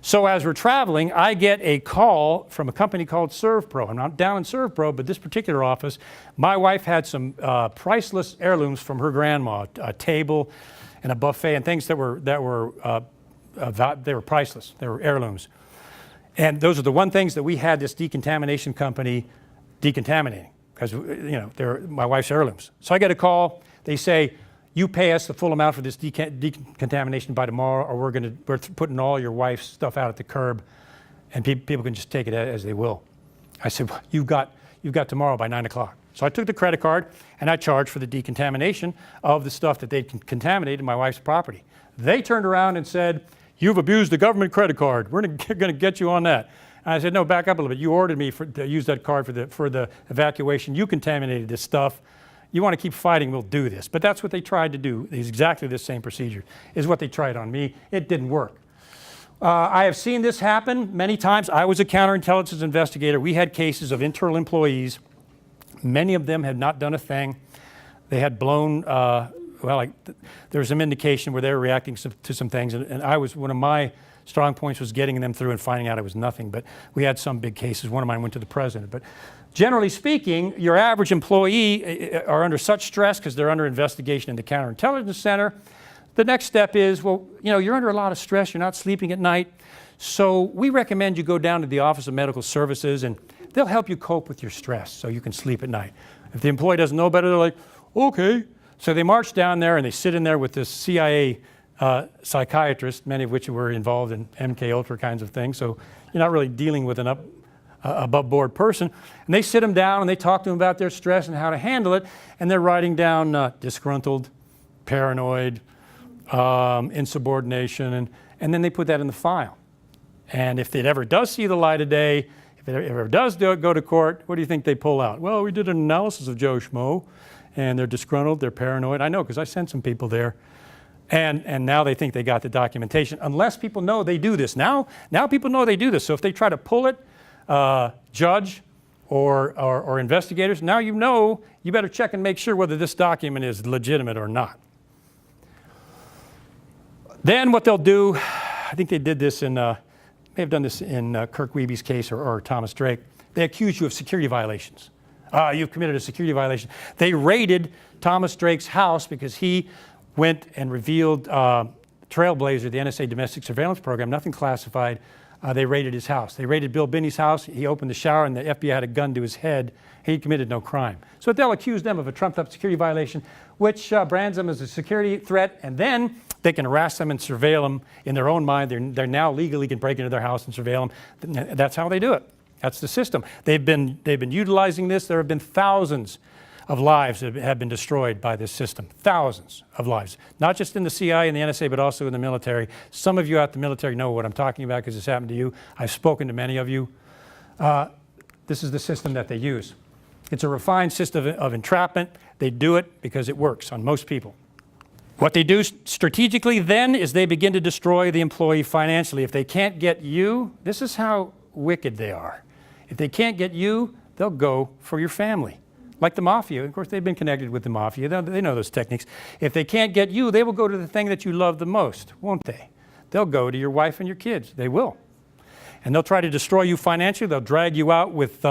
So as we're traveling, I get a call from a company called ServPro. I'm not down in ServPro, but this particular office, my wife had some priceless heirlooms from her grandma, a table and a buffet and things that were priceless. They were heirlooms. And those are the one things that we had this decontamination company decontaminating because, they're my wife's heirlooms. So I get a call. They say, you pay us the full amount for this decontamination by tomorrow, or we're putting all your wife's stuff out at the curb, and people can just take it as they will. I said, well, you've got tomorrow by 9 o'clock. So I took the credit card and I charged for the decontamination of the stuff that they'd contaminated my wife's property. They turned around and said, you've abused the government credit card. We're going to get you on that. And I said, no, back up a little bit. You ordered me to use that card for the evacuation. You contaminated this stuff. You want to keep fighting, we'll do this. But that's what they tried to do. It's exactly the same procedure is what they tried on me. It didn't work. I have seen this happen many times. I was a counterintelligence investigator. We had cases of internal employees. Many of them had not done a thing. They had blown, there was some indication where they were reacting to some things. And one of my strong points was getting them through and finding out it was nothing. But we had some big cases. One of mine went to the president. But generally speaking, your average employee are under such stress because they're under investigation in the Counterintelligence Center. The next step is, you're under a lot of stress. You're not sleeping at night. So we recommend you go down to the Office of Medical Services, and they'll help you cope with your stress so you can sleep at night. If the employee doesn't know better, they're like, okay. So they march down there, and they sit in there with this CIA psychiatrist, many of which were involved in MK Ultra kinds of things. So you're not really dealing with an above board person. And they sit them down and they talk to them about their stress and how to handle it. And they're writing down disgruntled, paranoid, insubordination, and then they put that in the file. And if it ever does see the light of day, if it ever does go to court, what do you think they pull out? Well, we did an analysis of Joe Schmo, and they're disgruntled, they're paranoid. I know, because I sent some people there. And now they think they got the documentation, unless people know they do this. Now people know they do this. So if they try to pull it, judge or investigators, now you know you better check and make sure whether this document is legitimate or not. Then what they'll do, I think they did this in, may have done this in Kirk Wiebe's case or Thomas Drake. They accuse you of security violations. You've committed a security violation. They raided Thomas Drake's house because he went and revealed Trailblazer, the NSA domestic surveillance program, nothing classified. They raided his house. They raided Bill Binney's house. He opened the shower and the FBI had a gun to his head. He committed no crime. So they'll accuse them of a trumped-up security violation, which brands them as a security threat, and then they can harass them and surveil them in their own mind. They're now legally can break into their house and surveil them. That's how they do it. That's the system. They've been utilizing this. There have been thousands of lives that have been destroyed by this system. Thousands of lives. Not just in the CIA and the NSA, but also in the military. Some of you out the military know what I'm talking about because it's happened to you. I've spoken to many of you. This is the system that they use. It's a refined system of entrapment. They do it because it works on most people. What they do strategically then is they begin to destroy the employee financially. If they can't get you, this is how wicked they are. If they can't get you, they'll go for your family. Like the mafia. Of course, they've been connected with the mafia. They know those techniques. If they can't get you, they will go to the thing that you love the most, won't they? They'll go to your wife and your kids. They will. And they'll try to destroy you financially. They'll drag you out with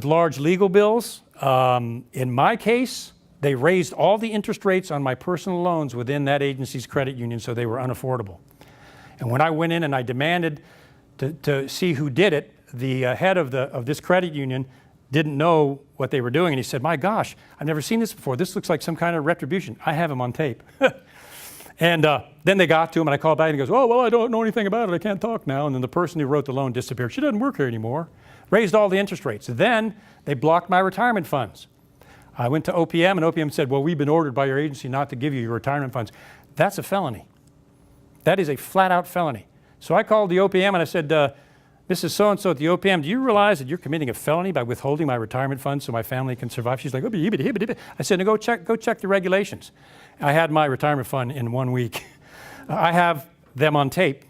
large legal bills. In my case, they raised all the interest rates on my personal loans within that agency's credit union, so they were unaffordable. And when I went in and I demanded to see who did it, the head of this credit union didn't know what they were doing. And he said, my gosh, I've never seen this before. This looks like some kind of retribution. I have him on tape. And then they got to him and I called back and he goes, oh, well, I don't know anything about it. I can't talk now. And then the person who wrote the loan disappeared. She doesn't work here anymore. Raised all the interest rates. Then they blocked my retirement funds. I went to OPM and OPM said, well, we've been ordered by your agency not to give you your retirement funds. That's a felony. That is a flat out felony. So I called the OPM and I said, Mrs. So-and-so at the OPM, do you realize that you're committing a felony by withholding my retirement funds so my family can survive? She's like, I said, no, go check the regulations. I had my retirement fund in 1 week. I have them on tape,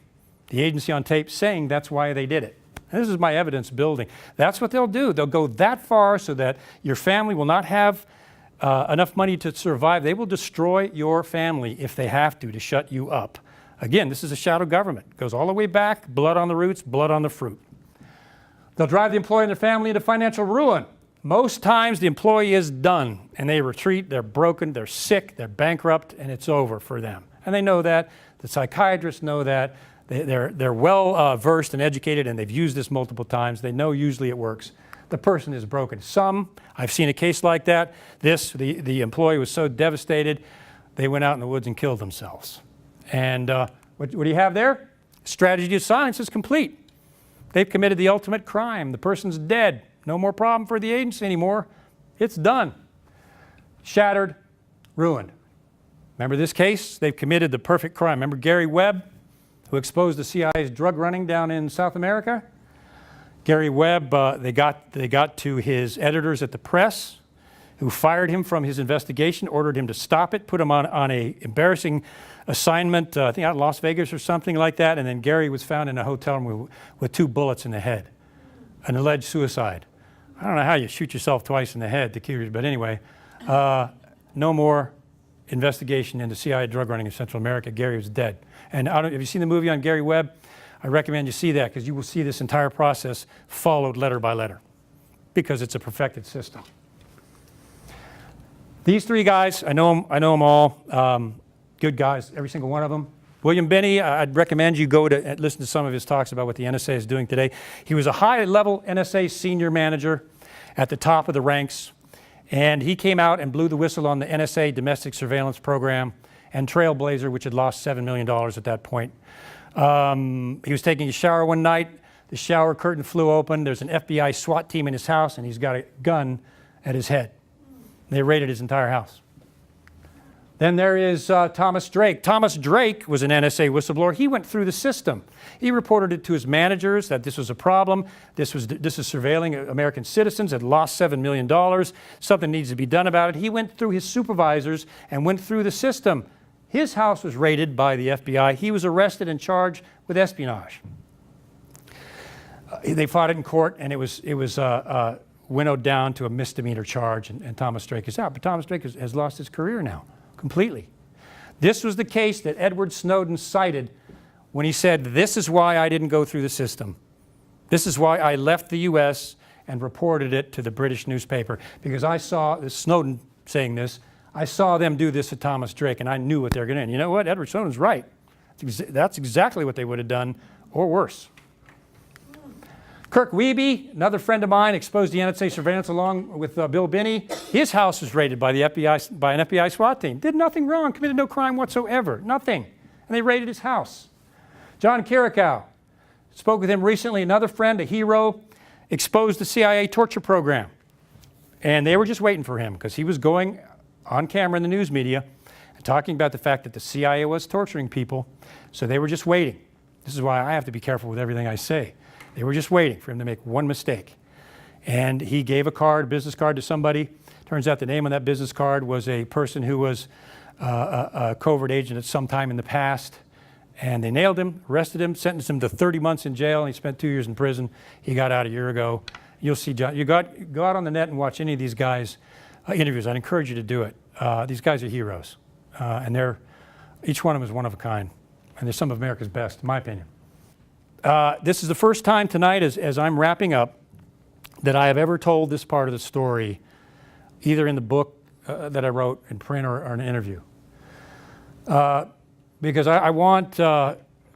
the agency on tape, saying that's why they did it. And this is my evidence building. That's what they'll do. They'll go that far so that your family will not have enough money to survive. They will destroy your family if they have to shut you up. Again, this is a shadow government. It goes all the way back, blood on the roots, blood on the fruit. They'll drive the employee and their family into financial ruin. Most times the employee is done and they retreat, they're broken, they're sick, they're bankrupt, and it's over for them. And they know that. The psychiatrists know that. They're well versed and educated, and they've used this multiple times. They know usually it works. The person is broken. I've seen a case like that. The employee was so devastated, they went out in the woods and killed themselves. And what do you have there? Strategy of silence is complete. They've committed the ultimate crime. The person's dead. No more problem for the agency anymore. It's done. Shattered, ruined. Remember this case? They've committed the perfect crime. Remember Gary Webb, who exposed the CIA's drug running down in South America? Gary Webb, they got to his editors at the press, who fired him from his investigation, ordered him to stop it, put him on a embarrassing assignment, I think out in Las Vegas or something like that, and then Gary was found in a hotel room with 2 bullets in the head, an alleged suicide. I don't know how you shoot yourself twice in the head to kill you, but anyway, no more investigation into CIA drug running in Central America. Gary was dead. And have you seen the movie on Gary Webb? I recommend you see that because you will see this entire process followed letter by letter because it's a perfected system. These 3 guys, I know them all. Good guys, every single one of them. William Binney, I'd recommend you go to listen to some of his talks about what the NSA is doing today. He was a high-level NSA senior manager at the top of the ranks, and he came out and blew the whistle on the NSA domestic surveillance program and Trailblazer, which had lost $7 million at that point. He was taking a shower one night. The shower curtain flew open. There's an FBI SWAT team in his house, and he's got a gun at his head. They raided his entire house. Then there is Thomas Drake. Thomas Drake was an NSA whistleblower. He went through the system. He reported it to his managers that this was a problem. This is surveilling American citizens, had lost $7 million. Something needs to be done about it. He went through his supervisors and went through the system. His house was raided by the FBI. He was arrested and charged with espionage. They fought it in court, and it was winnowed down to a misdemeanor charge, and Thomas Drake is out. But Thomas Drake has lost his career now, completely. This was the case that Edward Snowden cited when he said, this is why I didn't go through the system. This is why I left the U.S. and reported it to the British newspaper, because I saw, this Snowden saying this, I saw them do this to Thomas Drake, and I knew what they were going to do. And you know what? Edward Snowden's right. That's exactly what they would have done, or worse. Kirk Wiebe, another friend of mine, exposed to the NSA surveillance along with Bill Binney. His house was raided by the FBI, by an FBI SWAT team. Did nothing wrong, committed no crime whatsoever, nothing. And they raided his house. John Kiriakou, spoke with him recently, another friend, a hero, exposed the CIA torture program. And they were just waiting for him because he was going on camera in the news media and talking about the fact that the CIA was torturing people. So they were just waiting. This is why I have to be careful with everything I say. They were just waiting for him to make one mistake. And he gave a business card to somebody. Turns out the name on that business card was a person who was a covert agent at some time in the past. And they nailed him, arrested him, sentenced him to 30 months in jail, and he spent 2 years in prison. He got out a year ago. You'll see, John, go out on the net and watch any of these guys' interviews. I'd encourage you to do it. These guys are heroes. And each one of them is one of a kind. And they're some of America's best, in my opinion. This is the first time tonight, as I'm wrapping up, that I have ever told this part of the story, either in the book that I wrote in print or in an interview. Because I want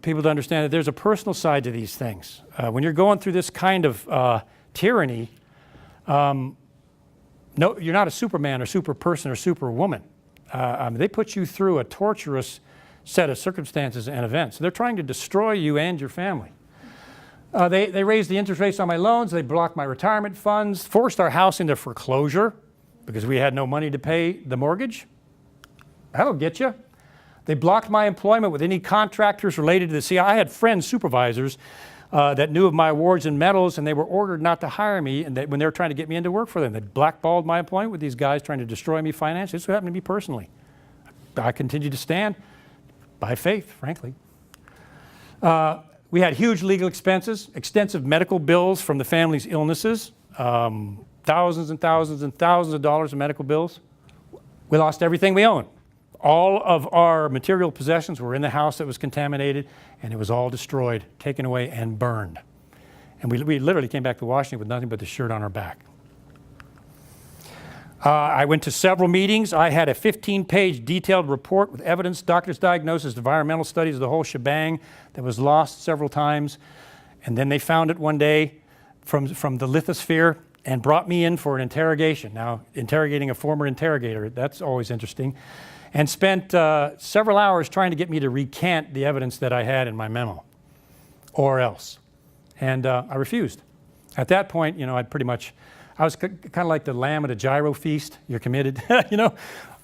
people to understand that there's a personal side to these things. When you're going through this kind of tyranny, no, you're not a Superman or super person or superwoman. They put you through a torturous set of circumstances and events. They're trying to destroy you and your family. They raised the interest rates on my loans. They blocked my retirement funds, forced our house into foreclosure because we had no money to pay the mortgage. That'll get you. They blocked my employment with any contractors related to the CIA. I had friends, supervisors, that knew of my awards and medals, and they were ordered not to hire me and when they were trying to get me into work for them. They blackballed my employment with these guys trying to destroy me financially. This is what happened to me personally. I continued to stand by faith, frankly. We had huge legal expenses, extensive medical bills from the family's illnesses, thousands and thousands and thousands of dollars in medical bills. We lost everything we owned. All of our material possessions were in the house that was contaminated, and it was all destroyed, taken away, and burned. And we literally came back to Washington with nothing but the shirt on our back. I went to several meetings. I had a 15-page detailed report with evidence, doctor's diagnosis, environmental studies, the whole shebang that was lost several times. And then they found it one day from the lithosphere and brought me in for an interrogation. Now, interrogating a former interrogator, that's always interesting. And spent several hours trying to get me to recant the evidence that I had in my memo, or else. And I refused. At that point, you know, I was kind of like the lamb at a gyro feast. You're committed, you know.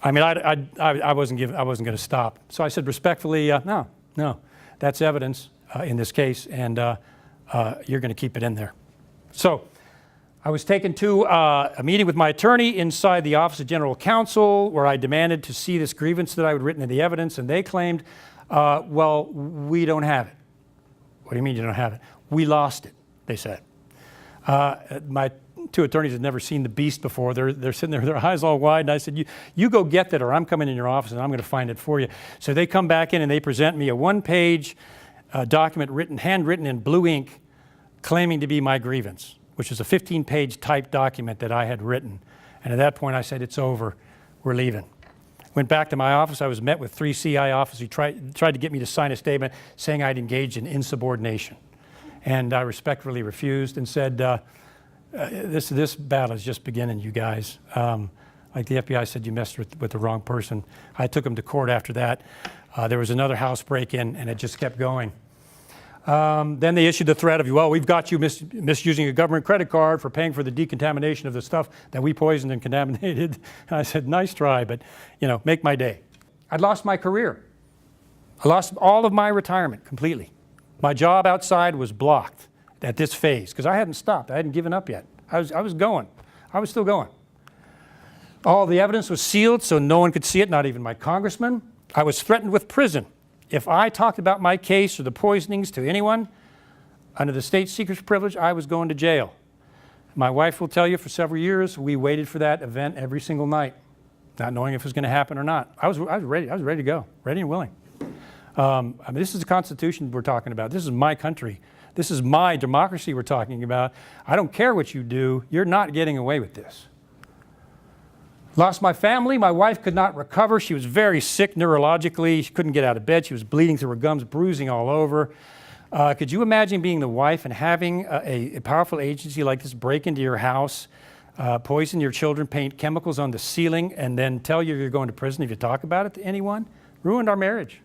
I mean, I wasn't going to stop. So I said respectfully, no, that's evidence in this case, and you're going to keep it in there. So I was taken to a meeting with my attorney inside the Office of General Counsel, where I demanded to see this grievance that I had written in the evidence, and they claimed, well, we don't have it. What do you mean you don't have it? We lost it, they said. My two attorneys had never seen the beast before. They're sitting there, their eyes all wide, and I said, you go get that, or I'm coming in your office and I'm going to find it for you. So they come back in and they present me a one-page document handwritten in blue ink, claiming to be my grievance, which is a 15-page typed document that I had written. And at that point I said, it's over, we're leaving. Went back to my office. I was met with 3 CI officers who tried to get me to sign a statement saying I'd engaged in insubordination. And I respectfully refused and said, this battle is just beginning, you guys. Like the FBI said, you messed with the wrong person. I took them to court after that. There was another house break-in, and it just kept going. Then they issued the threat of, well, we've got you misusing a government credit card for paying for the decontamination of the stuff that we poisoned and contaminated. And I said, nice try, but, you know, make my day. I'd lost my career. I lost all of my retirement completely. My job outside was blocked at this phase because I hadn't stopped. I hadn't given up yet. I was going. I was still going. All the evidence was sealed so no one could see it, not even my congressman. I was threatened with prison if I talked about my case or the poisonings to anyone. Under the state secret's privilege, I was going to jail. My wife will tell you for several years, we waited for that event every single night, not knowing if it was going to happen or not. I was ready to go, ready and willing. I mean, this is the Constitution we're talking about. This is my country. This is my democracy we're talking about. I don't care what you do. You're not getting away with this. Lost my family. My wife could not recover. She was very sick neurologically. She couldn't get out of bed. She was bleeding through her gums, bruising all over. Could you imagine being the wife and having a powerful agency like this break into your house, poison your children, paint chemicals on the ceiling, and then tell you you're going to prison if you talk about it to anyone? Ruined our marriage.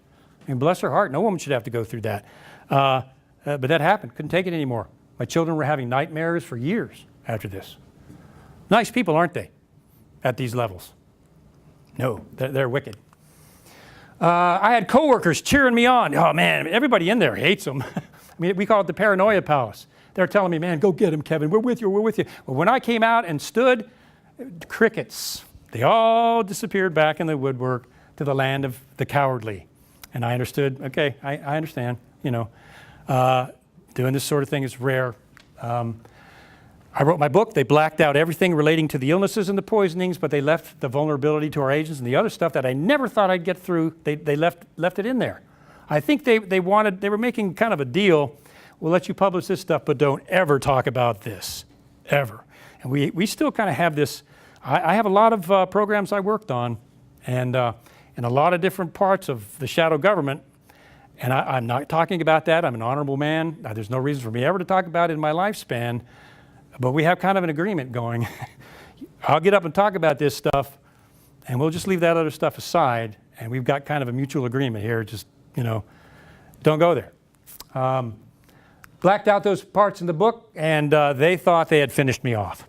I mean, bless her heart, no woman should have to go through that. But that happened. Couldn't take it anymore. My children were having nightmares for years after this. Nice people, aren't they, at these levels? No, they're wicked. I had coworkers cheering me on. Oh, man, everybody in there hates them. I mean, we call it the paranoia palace. They're telling me, man, go get him, Kevin. We're with you. We're with you. Well, when I came out and stood, crickets. They all disappeared back in the woodwork to the land of the cowardly. And I understood, okay, I understand, you know, doing this sort of thing is rare. I wrote my book. They blacked out everything relating to the illnesses and the poisonings, but they left the vulnerability to our agents and the other stuff that I never thought I'd get through. They left it in there. I think they were making kind of a deal. We'll let you publish this stuff, but don't ever talk about this, ever. And we still kind of have this. I have a lot of programs I worked on, and in a lot of different parts of the shadow government. And I'm not talking about that. I'm an honorable man. There's no reason for me ever to talk about it in my lifespan. But we have kind of an agreement going. I'll get up and talk about this stuff, and we'll just leave that other stuff aside. And we've got kind of a mutual agreement here. Just, you know, don't go there. Blacked out those parts in the book, and they thought they had finished me off.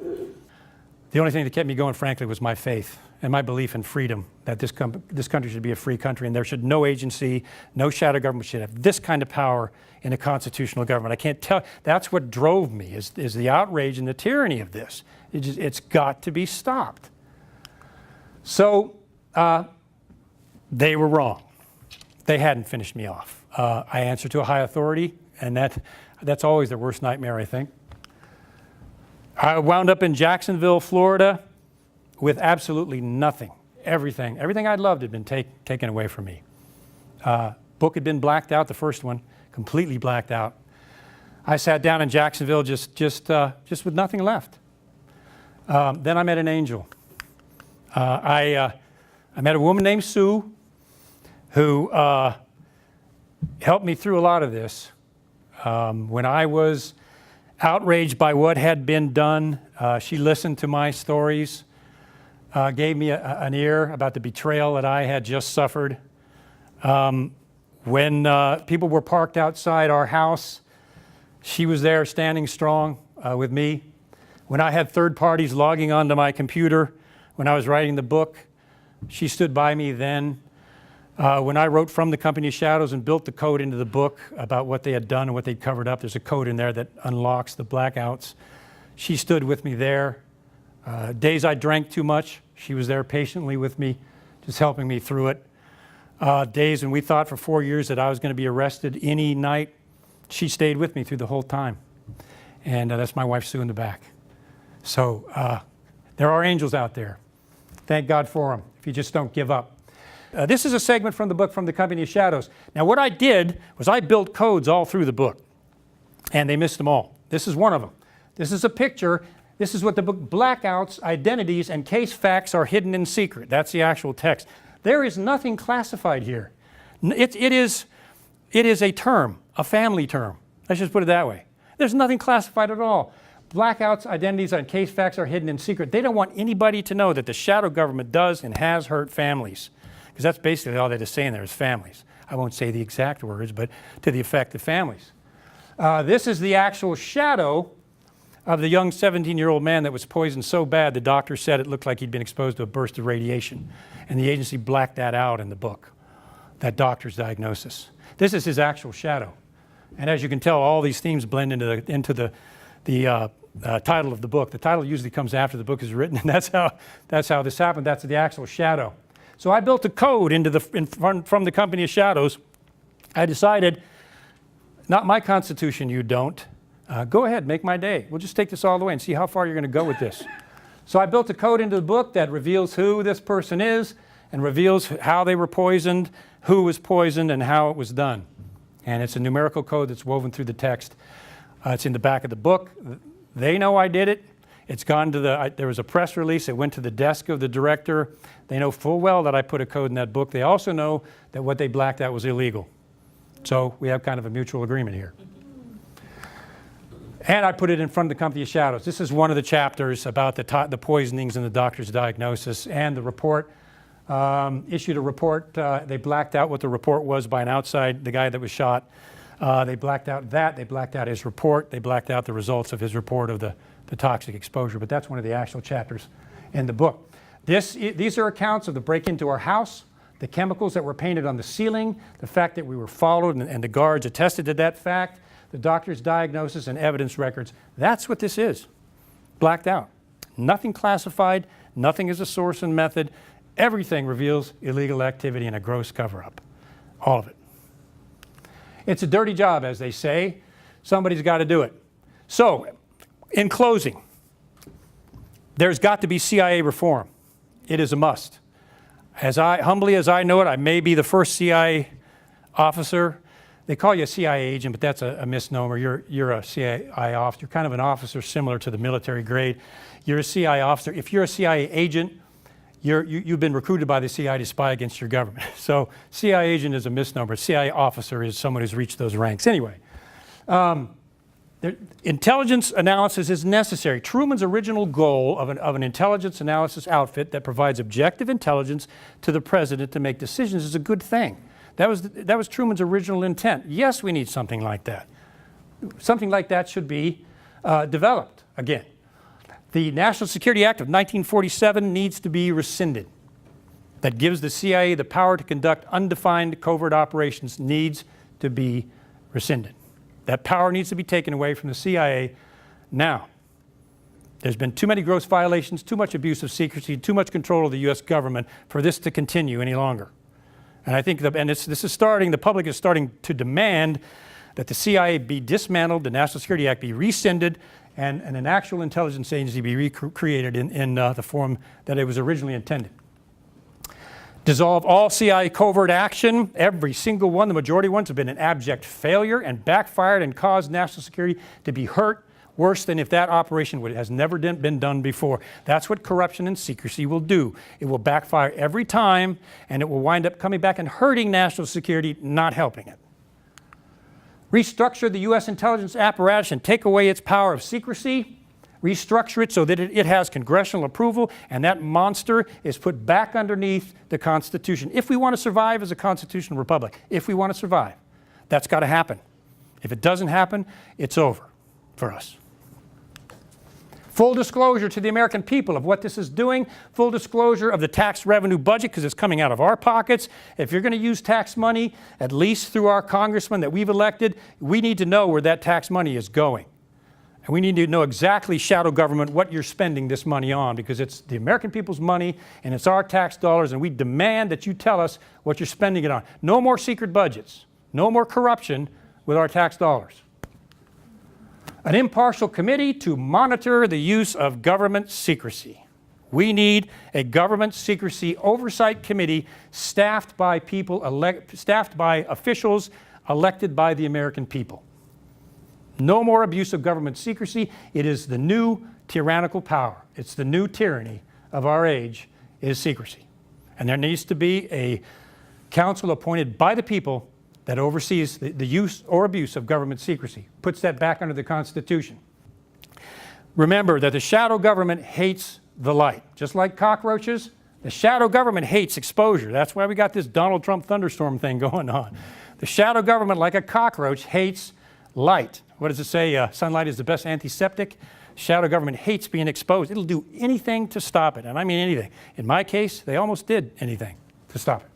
The only thing that kept me going, frankly, was my faith and my belief in freedom, that this country should be a free country, and there should no agency, no shadow government should have this kind of power in a constitutional government. I can't tell. That's what drove me, is the outrage and the tyranny of this. It's got to be stopped. So they were wrong. They hadn't finished me off. I answer to a high authority, and that's always their worst nightmare, I think. I wound up in Jacksonville, Florida, with absolutely nothing. Everything I'd loved had been taken away from me. Book had been blacked out, the first one, completely blacked out. I sat down in Jacksonville just with nothing left. Then I met an angel. I met a woman named Sue who helped me through a lot of this. When I was outraged by what had been done, she listened to my stories, gave me an ear about the betrayal that I had just suffered. When people were parked outside our house, she was there standing strong with me. When I had third parties logging onto my computer, when I was writing the book, she stood by me then. When I wrote From the Company of Shadows and built the code into the book about what they had done and what they'd covered up, there's a code in there that unlocks the blackouts. She stood with me there. Days I drank too much, she was there patiently with me, just helping me through it. Days when we thought for 4 years that I was going to be arrested any night, she stayed with me through the whole time. And that's my wife, Sue, in the back. So there are angels out there. Thank God for them, if you just don't give up. This is a segment from the book From the Company of Shadows. Now, what I did was I built codes all through the book, and they missed them all. This is one of them. This is a picture. This is what the book, blackouts, identities, and case facts are hidden in secret. That's the actual text. There is nothing classified here. It is a term, a family term. Let's just put it that way. There's nothing classified at all. Blackouts, identities, and case facts are hidden in secret. They don't want anybody to know that the shadow government does and has hurt families, because that's basically all they're just saying there is families. I won't say the exact words, but to the effect of families. This is the actual shadow of the young 17-year-old man that was poisoned so bad the doctor said it looked like he'd been exposed to a burst of radiation. And the agency blacked that out in the book, that doctor's diagnosis. This is his actual shadow. And as you can tell, all these themes blend into the title of the book. The title usually comes after the book is written, and that's how this happened. That's the actual shadow. So I built a code from the Company of Shadows. I decided, not my Constitution, you don't. Go ahead, make my day. We'll just take this all the way and see how far you're going to go with this. So I built a code into the book that reveals who this person is and reveals how they were poisoned, who was poisoned, and how it was done. And it's a numerical code that's woven through the text. It's in the back of the book. They know I did it. It's gone to there was a press release. It went to the desk of the director. They know full well that I put a code in that book. They also know that what they blacked out was illegal. So we have kind of a mutual agreement here. And I put it in front of the Company of Shadows. This is one of the chapters about the poisonings and the doctor's diagnosis. And the report, issued a report. They blacked out what the report was by the guy that was shot. They blacked out that. They blacked out his report. They blacked out the results of his report of the toxic exposure. But that's one of the actual chapters in the book. These are accounts of the break into our house, the chemicals that were painted on the ceiling, the fact that we were followed and the guards attested to that fact, the doctor's diagnosis and evidence records. That's what this is. Blacked out. Nothing classified, nothing as a source and method. Everything reveals illegal activity and a gross cover-up. All of it. It's a dirty job, as they say. Somebody's got to do it. So, in closing, there's got to be CIA reform. It is a must. Humbly as I know it, I may be the first CIA officer. They call you a CIA agent, but that's a misnomer. You're a CIA officer. You're kind of an officer similar to the military grade. You're a CIA officer. If you're a CIA agent, you've been recruited by the CIA to spy against your government. So CIA agent is a misnomer. CIA officer is someone who's reached those ranks. Anyway, intelligence analysis is necessary. Truman's original goal of an intelligence analysis outfit that provides objective intelligence to the president to make decisions is a good thing. That was Truman's original intent. Yes, we need something like that. Something like that should be developed again. The National Security Act of 1947 needs to be rescinded. That gives the CIA the power to conduct undefined covert operations needs to be rescinded. That power needs to be taken away from the CIA now. There's been too many gross violations, too much abuse of secrecy, too much control of the U.S. government for this to continue any longer. And I think, the public is starting to demand that the CIA be dismantled, the National Security Act be rescinded, and an actual intelligence agency be recreated in the form that it was originally intended. Dissolve all CIA covert action. Every single one, the majority ones, have been an abject failure and backfired and caused national security to be hurt worse than if that operation has never been done before. That's what corruption and secrecy will do. It will backfire every time, and it will wind up coming back and hurting national security, not helping it. Restructure the U.S. intelligence apparatus and take away its power of secrecy. Restructure it so that it has congressional approval, and that monster is put back underneath the Constitution. If we want to survive as a constitutional republic, if we want to survive, that's got to happen. If it doesn't happen, it's over for us. Full disclosure to the American people of what this is doing. Full disclosure of the tax revenue budget, because it's coming out of our pockets. If you're going to use tax money, at least through our congressmen that we've elected, we need to know where that tax money is going. And we need to know exactly, shadow government, what you're spending this money on, because it's the American people's money and it's our tax dollars, and we demand that you tell us what you're spending it on. No more secret budgets. No more corruption with our tax dollars. An impartial committee to monitor the use of government secrecy. We need a government secrecy oversight committee staffed by officials elected by the American people. No more abuse of government secrecy. It is the new tyrannical power. It's the new tyranny of our age, is secrecy. And there needs to be a council appointed by the people that oversees the use or abuse of government secrecy, puts that back under the Constitution. Remember that the shadow government hates the light. Just like cockroaches, the shadow government hates exposure. That's why we got this Donald Trump thunderstorm thing going on. The shadow government, like a cockroach, hates light. What does it say? Sunlight is the best antiseptic. Shadow government hates being exposed. It'll do anything to stop it, and I mean anything. In my case, they almost did anything to stop it.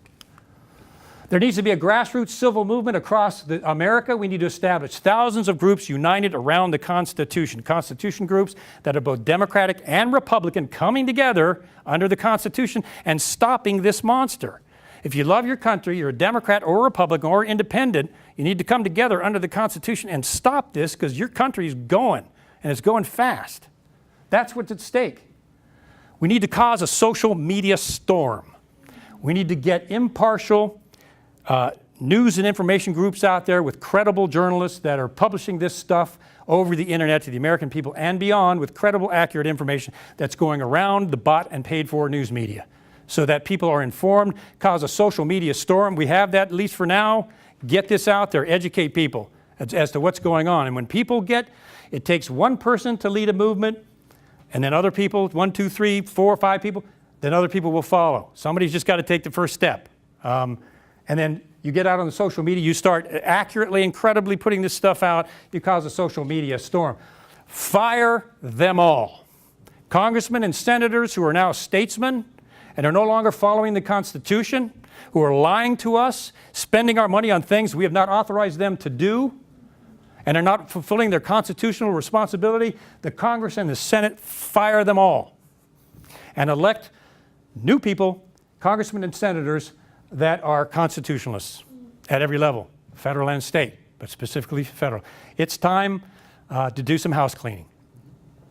There needs to be a grassroots civil movement across America. We need to establish thousands of groups united around the Constitution. Constitution groups that are both Democratic and Republican coming together under the Constitution and stopping this monster. If you love your country, you're a Democrat or Republican or independent, you need to come together under the Constitution and stop this because your country is going, and it's going fast. That's what's at stake. We need to cause a social media storm. We need to get impartial news and information groups out there with credible journalists that are publishing this stuff over the internet to the American people and beyond with credible, accurate information that's going around the bought and paid for news media so that people are informed, cause a social media storm. We have that, at least for now. Get this out there, educate people as to what's going on. And when people it takes one person to lead a movement, and then other people, 1, 2, 3, 4, 5 people, then other people will follow. Somebody's just got to take the first step. And then you get out on the social media, you start accurately, incredibly putting this stuff out, you cause a social media storm. Fire them all. Congressmen and senators who are now statesmen and are no longer following the Constitution, who are lying to us, spending our money on things we have not authorized them to do, and are not fulfilling their constitutional responsibility, the Congress and the Senate, fire them all. And elect new people, congressmen and senators, that are constitutionalists at every level, federal and state, but specifically federal. It's time to do some house cleaning.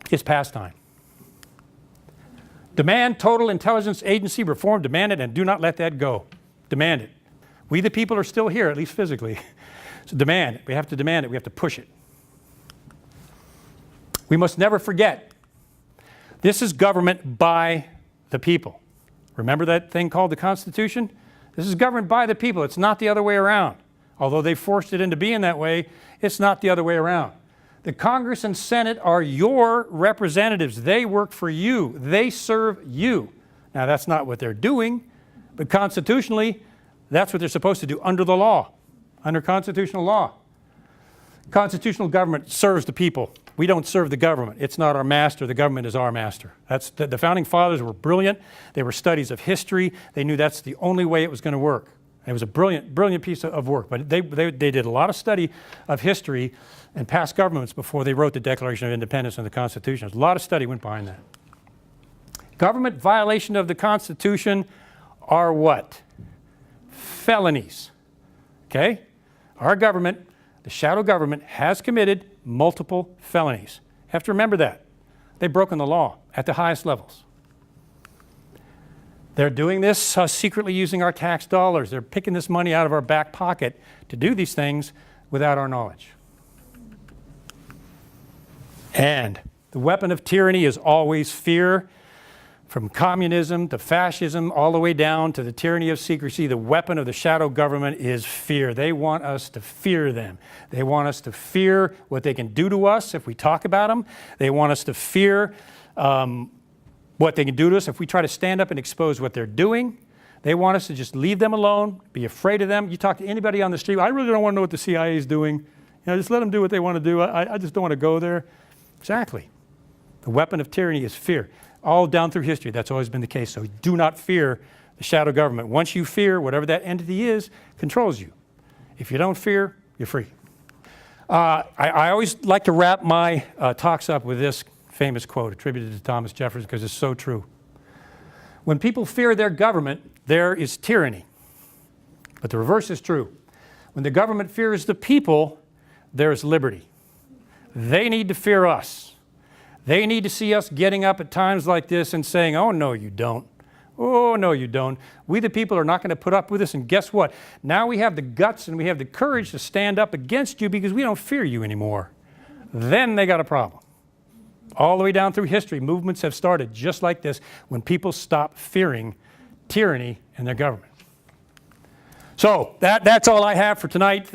It's past time. Demand total intelligence agency reform. Demand it and do not let that go. Demand it. We the people are still here, at least physically. So demand it. We have to demand it. We have to push it. We must never forget, this is government by the people. Remember that thing called the Constitution? This is governed by the people. It's not the other way around. Although they forced it into being that way, it's not the other way around. The Congress and Senate are your representatives. They work for you. They serve you. Now, that's not what they're doing, but constitutionally, that's what they're supposed to do under the law, under constitutional law. Constitutional government serves the people. We don't serve the government. It's not our master. The government is our master. The Founding Fathers were brilliant. They were studies of history. They knew that's the only way it was going to work. It was a brilliant, brilliant piece of work. But they did a lot of study of history and past governments before they wrote the Declaration of Independence and the Constitution. A lot of study went behind that. Government violation of the Constitution are what? Felonies. Okay? Our government, the shadow government, has committed multiple felonies. You have to remember that. They've broken the law at the highest levels. They're doing this secretly using our tax dollars. They're picking this money out of our back pocket to do these things without our knowledge. And the weapon of tyranny is always fear. From communism to fascism, all the way down to the tyranny of secrecy, the weapon of the shadow government is fear. They want us to fear them. They want us to fear what they can do to us if we talk about them. They want us to fear what they can do to us if we try to stand up and expose what they're doing. They want us to just leave them alone, be afraid of them. You talk to anybody on the street, I really don't want to know what the CIA is doing. Just let them do what they want to do. I just don't want to go there. Exactly. The weapon of tyranny is fear. All down through history, that's always been the case. So do not fear the shadow government. Once you fear, whatever that entity is, controls you. If you don't fear, you're free. I always like to wrap my talks up with this famous quote attributed to Thomas Jefferson because it's so true. When people fear their government, there is tyranny. But the reverse is true. When the government fears the people, there is liberty. They need to fear us. They need to see us getting up at times like this and saying, oh, no, you don't. Oh, no, you don't. We the people are not going to put up with this. And guess what? Now we have the guts and we have the courage to stand up against you because we don't fear you anymore. Then they got a problem. All the way down through history, movements have started just like this when people stop fearing tyranny and their government. So that's all I have for tonight.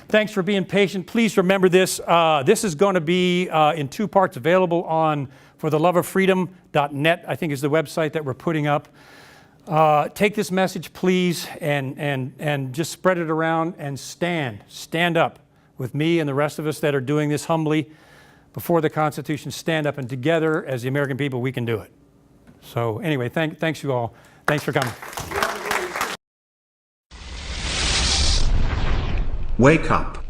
Thanks for being patient. Please remember this. This is going to be in 2 parts available on fortheloveoffreedom.net, I think is the website that we're putting up. Take this message, please, and just spread it around and stand up with me and the rest of us that are doing this humbly before the Constitution. Stand up, and together as the American people, we can do it. So anyway, thanks you all. Thanks for coming. Wake up.